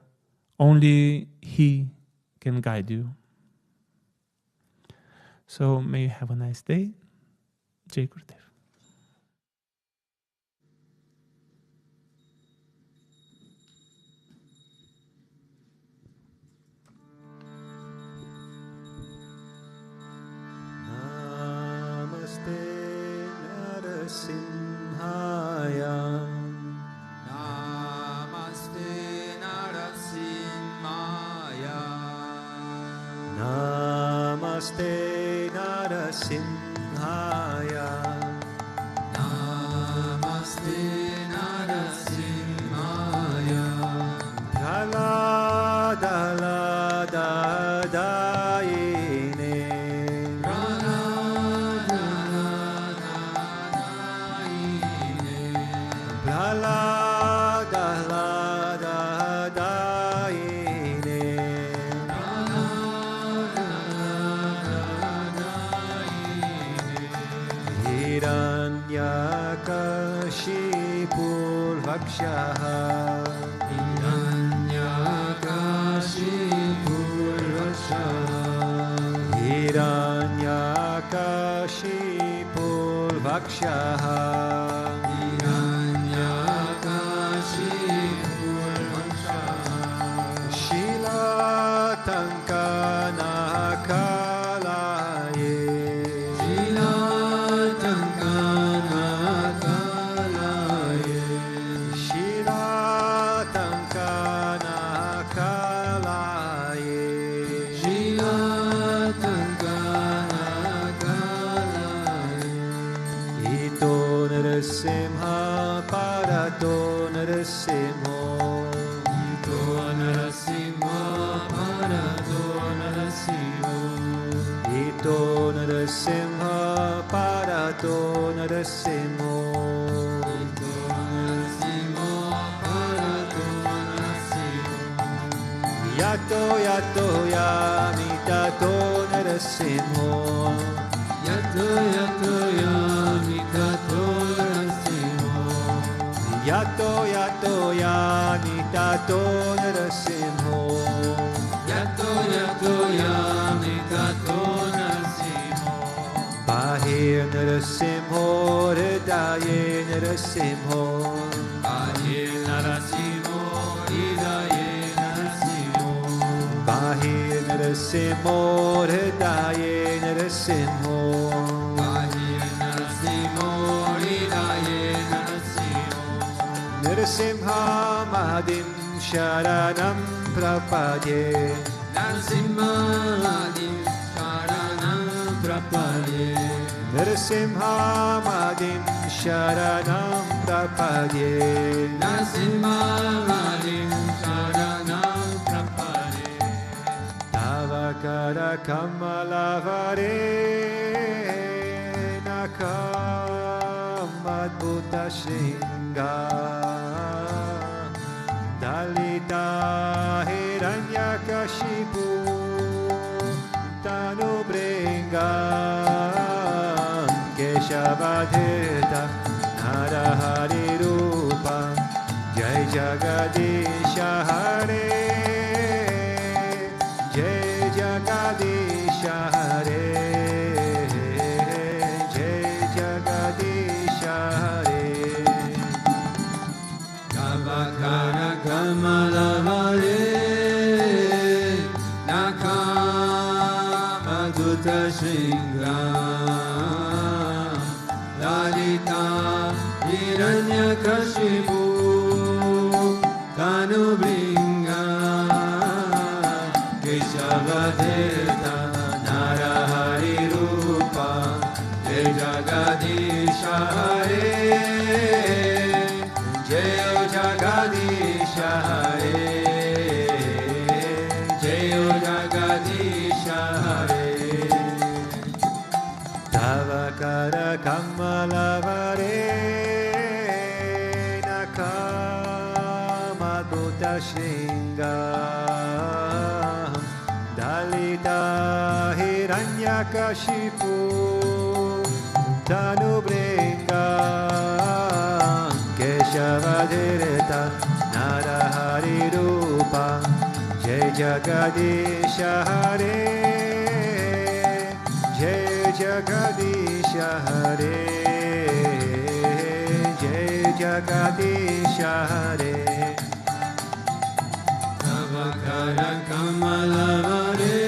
only he can guide you. So may you have a nice day. Jai Gurudev. Namaste Narasimhaya. Namaste Narasimhaya. Praladadadayine. Hiranyakashipur Vakshaha. Hiranyakashipur Vakshaha. Hiranyakashipur Vakshaha. Hiranyakashipur Vakshaha. Shilatankanakalaye. Simha Parato Narasimho. Ito Narasimha Parato Narasimho. Ito Narasimha Parato Narasimho. Ito Narasimha Parato Narasimho. Yato Yato Yamitato Narasimho. Yato Yato Yamitato Narasimho. Yato Yato Yamitato Narasimho. Yato Yato Yamitato Narasimho. Bahir Narasimho Hridaye Narasimho. Bahir Narasimho Hridaye Narasimho. Bahir Narasimho Hridaye Narasimho. Bahir Narasimho Hridaye Narasimho. Narasimha Mahadim Sharanam Prapadye. Narasimhadim Sharanam Prapadye. Narasimhadim Sharanam Prapadye. Narasimhadim Sharanam Prapadye. Tavakara Kamalavare Nakamadbhuta Shringa Dalita Hiranyakashipu Tanubringa Keshavadhita Narahari Rupa Jai Jagadisha Hare Jai Jagadisha Hare Jai Jagadisha Hare Tavakara Kamalavare Nakamadbhuta Shringa Lalita Hiranyakashipu Tanubringa Keshavadhita Narahari Rupa Jai Jagadisha Hare Jai Jagadisha Hare Jai Jagadisha Hare Tavakara Kamalavare Nakamadbhuta Shringa Dalita Hiranyakashipu Tanubringa Keshavadhirita Narahari Rupa Jai Jagadisha Hare Jai Jagadisha Hare Jai Jagadisha Hare Tavakara Kamalavare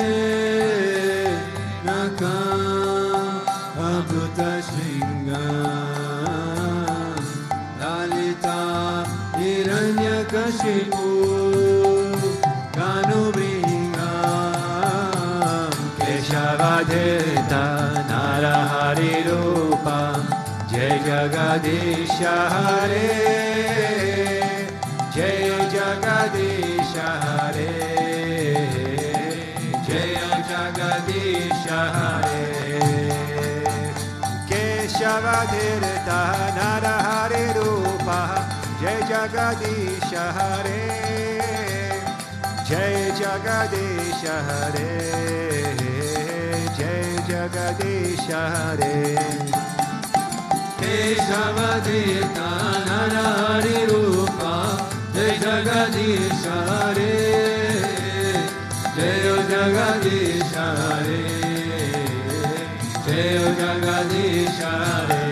Nakamadbhuta Shringa Lalita Hiranyakashipu Tanubringa Keshavadhita Narahari Rupa Jai Jagadisha Hare Jai Jagadisha Hare Jai Jagadisha Hare Keshavadhita Narahari Rupa Jai Jagadisha Hare Jai Jagadisha Hare Jai Jagadisha Hare Keshavadhita Narahari Rupa Jai Jagadisha Hare Jai Jagadisha Hare Jai Jagadisha Hare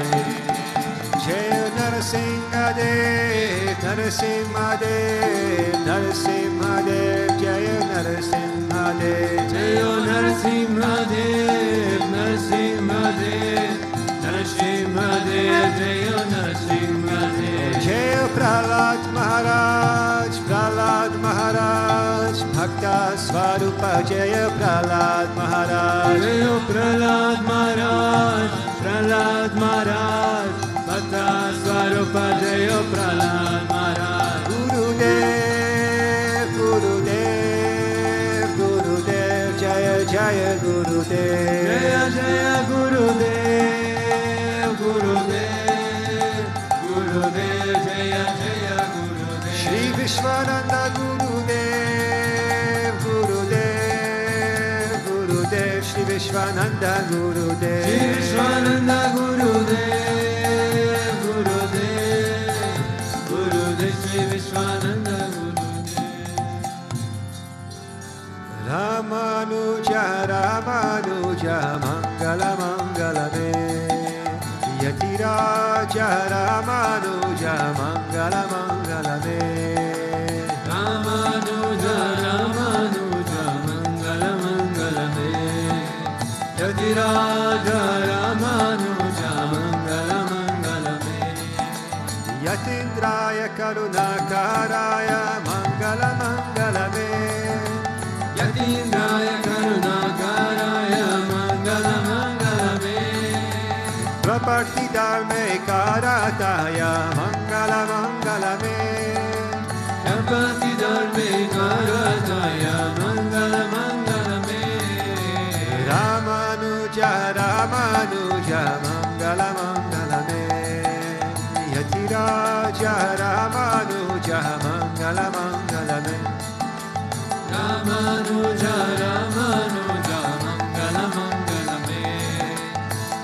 Jai Narasimhadev Narasimhadev Narasimhadev Jai Narasimhadev Jai Narasimhadev Narasimhadev Narasimhadev Jai Narasimhadev Jai Prahlad Maharaj Prahlad Maharaj Bhakta Swarupa Jai Prahlad Maharaj Jai Prahlad Maharaj Prahlad Maharaj Bhakta Swarupa Jai Prahlad Maharaj Gurudev Gurudev Gurudev Jaya Jaya Gurudev Jaya Jaya Gurudev Gurudev Gurudev Jaya Jaya Gurudev Sri Vishwananda Gurudev Gurudev Gurudev Sri Vishwananda Gurudev Sri Vishwananda Gurudev Gurudev Gurudev Sri Vishwananda Gurudev Ramanuja Ramanuja Mangala Mangala Me Yatiraja Ramanuja Mangala Mangala Me Ramanuja Ramanuja Mangala Mangala Me Yatiraja Ramanuja Mangala Mangala Me Yatindraya Karunakaraya Mangala Bhakti Dharme Karataya Mangala Mangala Me Bhakti Dharme Karataya Mangala Mangala Me Ramanuja Ramanuja Mangala Mangala Me Yatiraja Ramanuja Mangala Mangala Me Ramanuja Ramanuja Mangala Mangala Me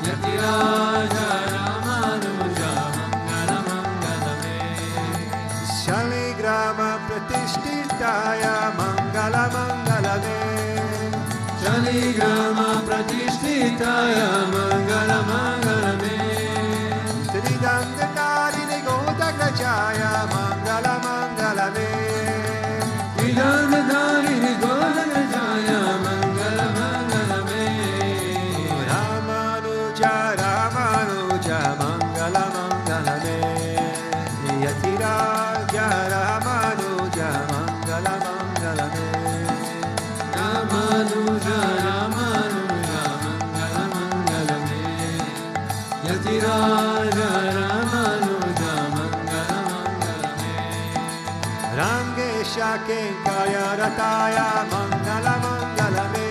Yatiraja Ramanuja Mangala Mangala Me Shaligrama Pratishtitaya Mangala Mangala Me Shaligrama Pratishtitaya Mangala Mangala Me Tridandakarini Godagrajaya Mangala Mangala Me Tridandakarini Godagrajaya Mangala Mangala Me Ramanuja Ramanuja Mangala Mangala Me Yatiraja Ramanuja Mangala Mangala Me Ramanuja Ramanuja Mangala Mangala Me Yatiraja Ramanuja Mangala Mangala Me Rangesha Kenkaya Rataya Mangala Mangala Me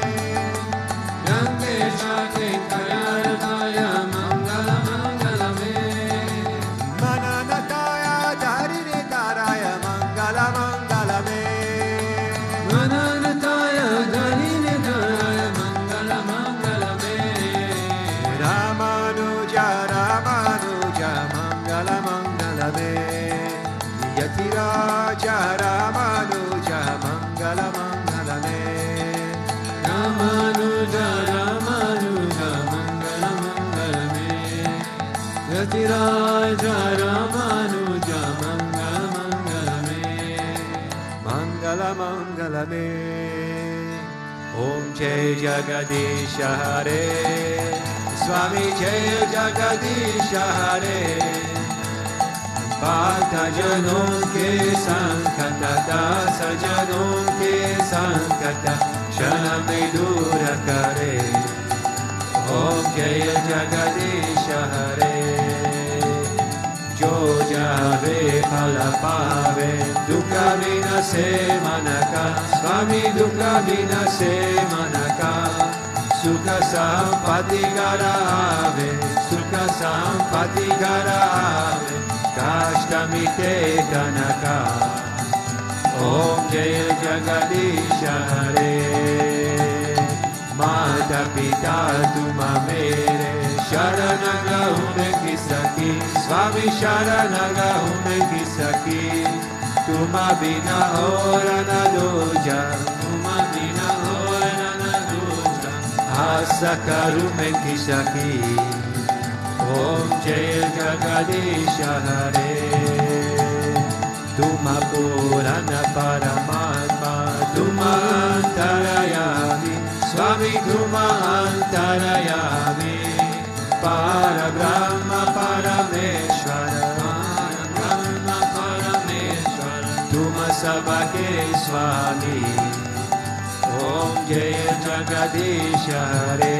Rangesha Kenkaya Rataya Mangala Mangala Me Mananataya Dharine Taraya Mangala Mangala Me Mananataya Dharine Taraya Mangala Mangala Me Ramanuja Ramanuja Mangala Mangala Me Yatiraja Ramanuja Mangala Mangala Me Ramanuja Ramanuja Mangala Mangala Me Yatiraja Ramanuja Mangala Mangala Me Mangala Mangala Me Om Jai Jagadisha Hare Swami Jai Jagadisha Hare Bhakta Janon Ke Sankata Dasa Janon Ke Sankata Shana Me Dura Kare Om Jai Jagadisha Hare Jo Jave Phala Pave Dukha Vina Se Manaka Swami Dukha Vina Se Manaka Sukha Sampati Gara Ave Sukha Sampati Gara Ave Kashta Mite Tanaka Om Jai Jagadisha Hare Mata Pita Tuma Mere Sharana Gahume Kisaki Swami Sharana Gahume Kisaki Tuma Bina Ora Na Doja Tuma Bina Ora Na Doja Asa Karume Kisaki Om Jai Jagadisha Hare Tuma Purana Paramatma Tuma Antarayami Swami Tuma Antarayami Parabrahma Parameshwara Parabrahma Parameshwara Tuma Sabake Swami Om Jai Jagadisha Hare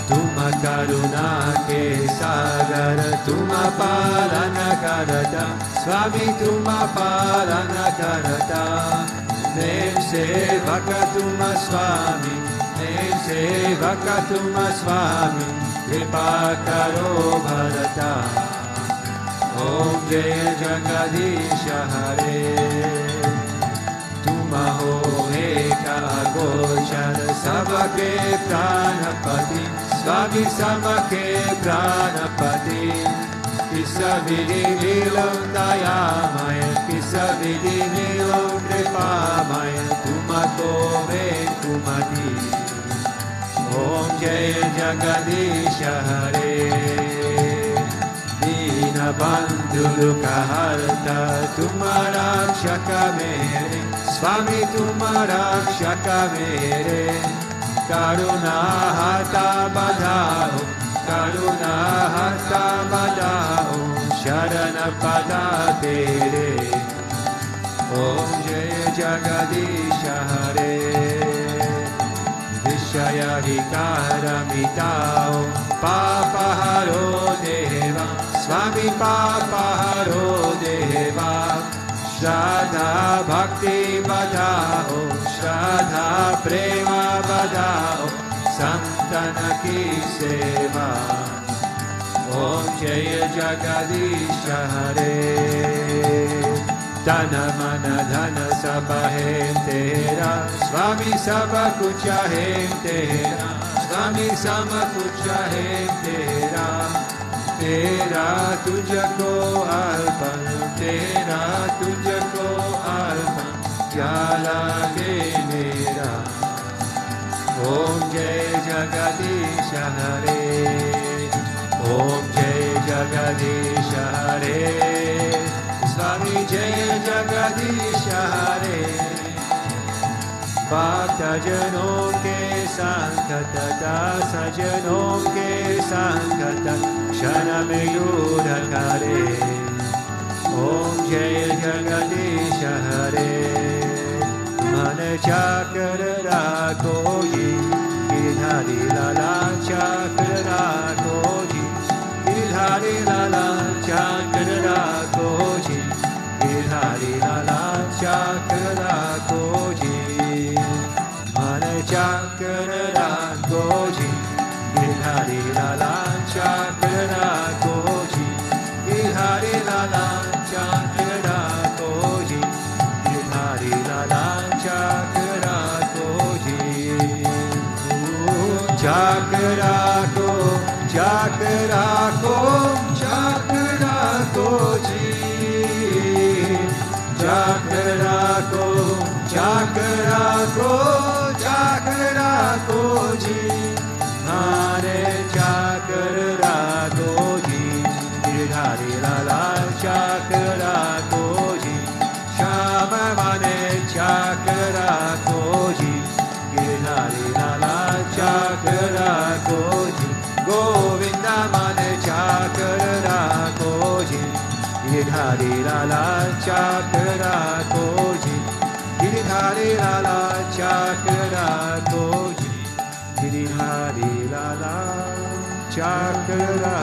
Tuma Karuna Ke Sagar Tuma Parana Karata Swami Tuma Parana Karata Neem Sevaka Tuma Swami Neem Sevaka Tuma Swami Kripa Karo Bharata Om Jai Jagadisha Hare Tuma Ho Eka Gochar Sabake Pranapati Swami Sabake Pranapati Kisa Vidi Nilom Dayamaya Kisa Vidi Nilom Kripamaya Tuma Kove Kumati Om Jai Jagadisha Hare Dina Bandhu Dukha Harta Tuma Rakshaka Mere Swami Tuma Rakshaka Mere Karuna Hata Badhao Karuna Hata Badhao Sharana Pada Tere Om Jai Jagadisha Hare Shaya Vikaramita Om Papaharo Deva Swami Papaharo Deva Shraddha Bhakti Badao Shraddha Prema Badao Santana Ki Seva Om Jaya Jagadisha Hare Dana Mana Dhana Sabha Hem Tera Swami Sabha Kucha Hem Tera Swami Sabha Kucha Hem Tera Tera Tujhko Arpan Tera Tujhko Arpan Kya lage mera Om Jai Jagadisha Hare Om Jai Jagadisha Hare Swami Jai Jagadisha Hare Bhakta Janon ke Sankata Sajanon ke Sankata Shana me Yudha Kare Om Jai Jagadisha Hare Mane Chakra Koji Gidhari Lala Chakra Koji Gidhari Lala Chakra Koji Gidhari Lala Chakra Koji Mane Chakra Koji Gidhari Lala Chakra Koji Gidhari Lala Chakra Koji Gidhari Lala Chakra Koji Chakra Ko Chakra Ko Chakra Koji Chakra Ko Chakra Ko Chakra Koji Hare Chakra Koji Gidhari Lala Chakra Koji Shama Mane Chakra Koji Gidhari Lala Chakra Koji Govinda Mane Chakra Koji Gidhari Lala Chakra Koji Gidhari Lala Chakra Koji Gidhari Lala Chakra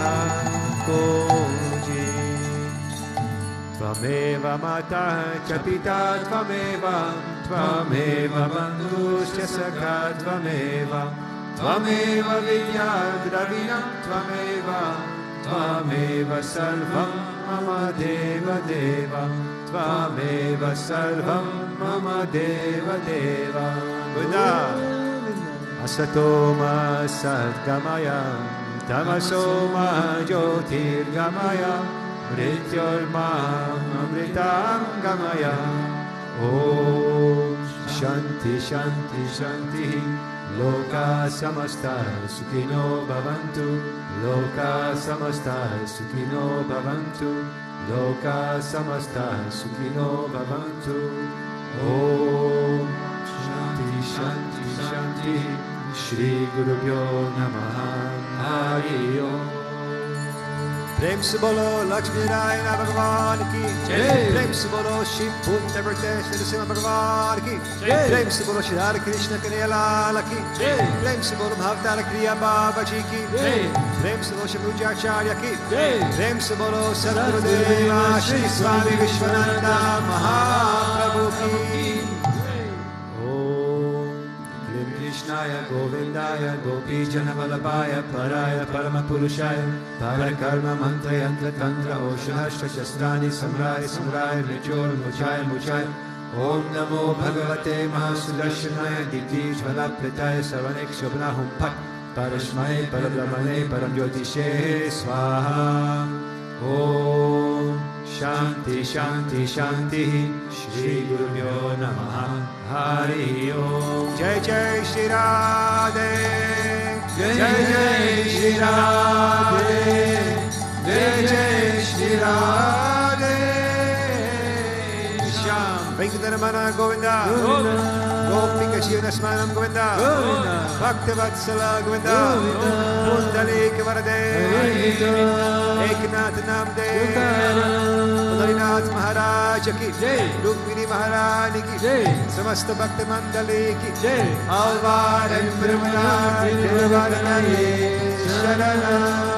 Koji Tvameva Mata Chapita Tvameva Tvameva Bandhusya Sakha Tvameva Tvameva Vidya Dravinam Tvameva Tvameva Sarvam Mama Deva Deva Tvameva Sarvam Mama Deva Deva Buddha Asatoma Sadgamaya Tamasoma Jyotirgamaya Mrityorma Amritam Gamaya Om Shanti Shanti Shanti Loka Samasta Sukhino Bhavantu Loka Samasta Sukhino Bhavantu Loka Samasta Sukhino Bhavantu Om Shanti Shanti Shanti Shri Gurubhyo Namaha Hari Om Prem se bolo Lakshmi Narayana Bhagavan ki Jai Prem se bolo Shri Bhutabhrteshwarnath Bhagavan ki Jai Prem se bolo Shri Hare Krishna Kanhaiya Lal ki Jai Prem se bolo Bhakta Kriya Baba ji ki Jai Prem se bolo Shri Bhutabhrteshwarnath ki Jai Prem se bolo Sadgurudeva Sri Swami Vishwananda Mahaprabhu ki Krishnaya Govindaya Gopi Jana Vallabhaya Paraya Paramapurushaya Parakarma Mantra Yantra Tantra Oshahashtra Shastrani Samraya Samraya Mrityur Muchaya Muchaya Om Namo Bhagavate Mahasudarshanaya Diti Jvalapritaya Savanek Shobnahum Pat Parashmai Parabrahmane Paramjyotishe Swaha Om Shanti Shanti Shanti Shri Gurubhyo Namaha Hari Om Jai Jai Shri Radhe Jai Jai Shri Radhe Jai Jai Shri Radhe Shyam Venkatramana Govinda Gopika Shivana Smanam Govinda, Bhakti Vatsala Govinda, Pundalika Varade, Eknath Namde, Nath Maharaj ki Rukmini Maharani ki Samasta Bhakti Mandali ki Alvar and Brahmana Sharanam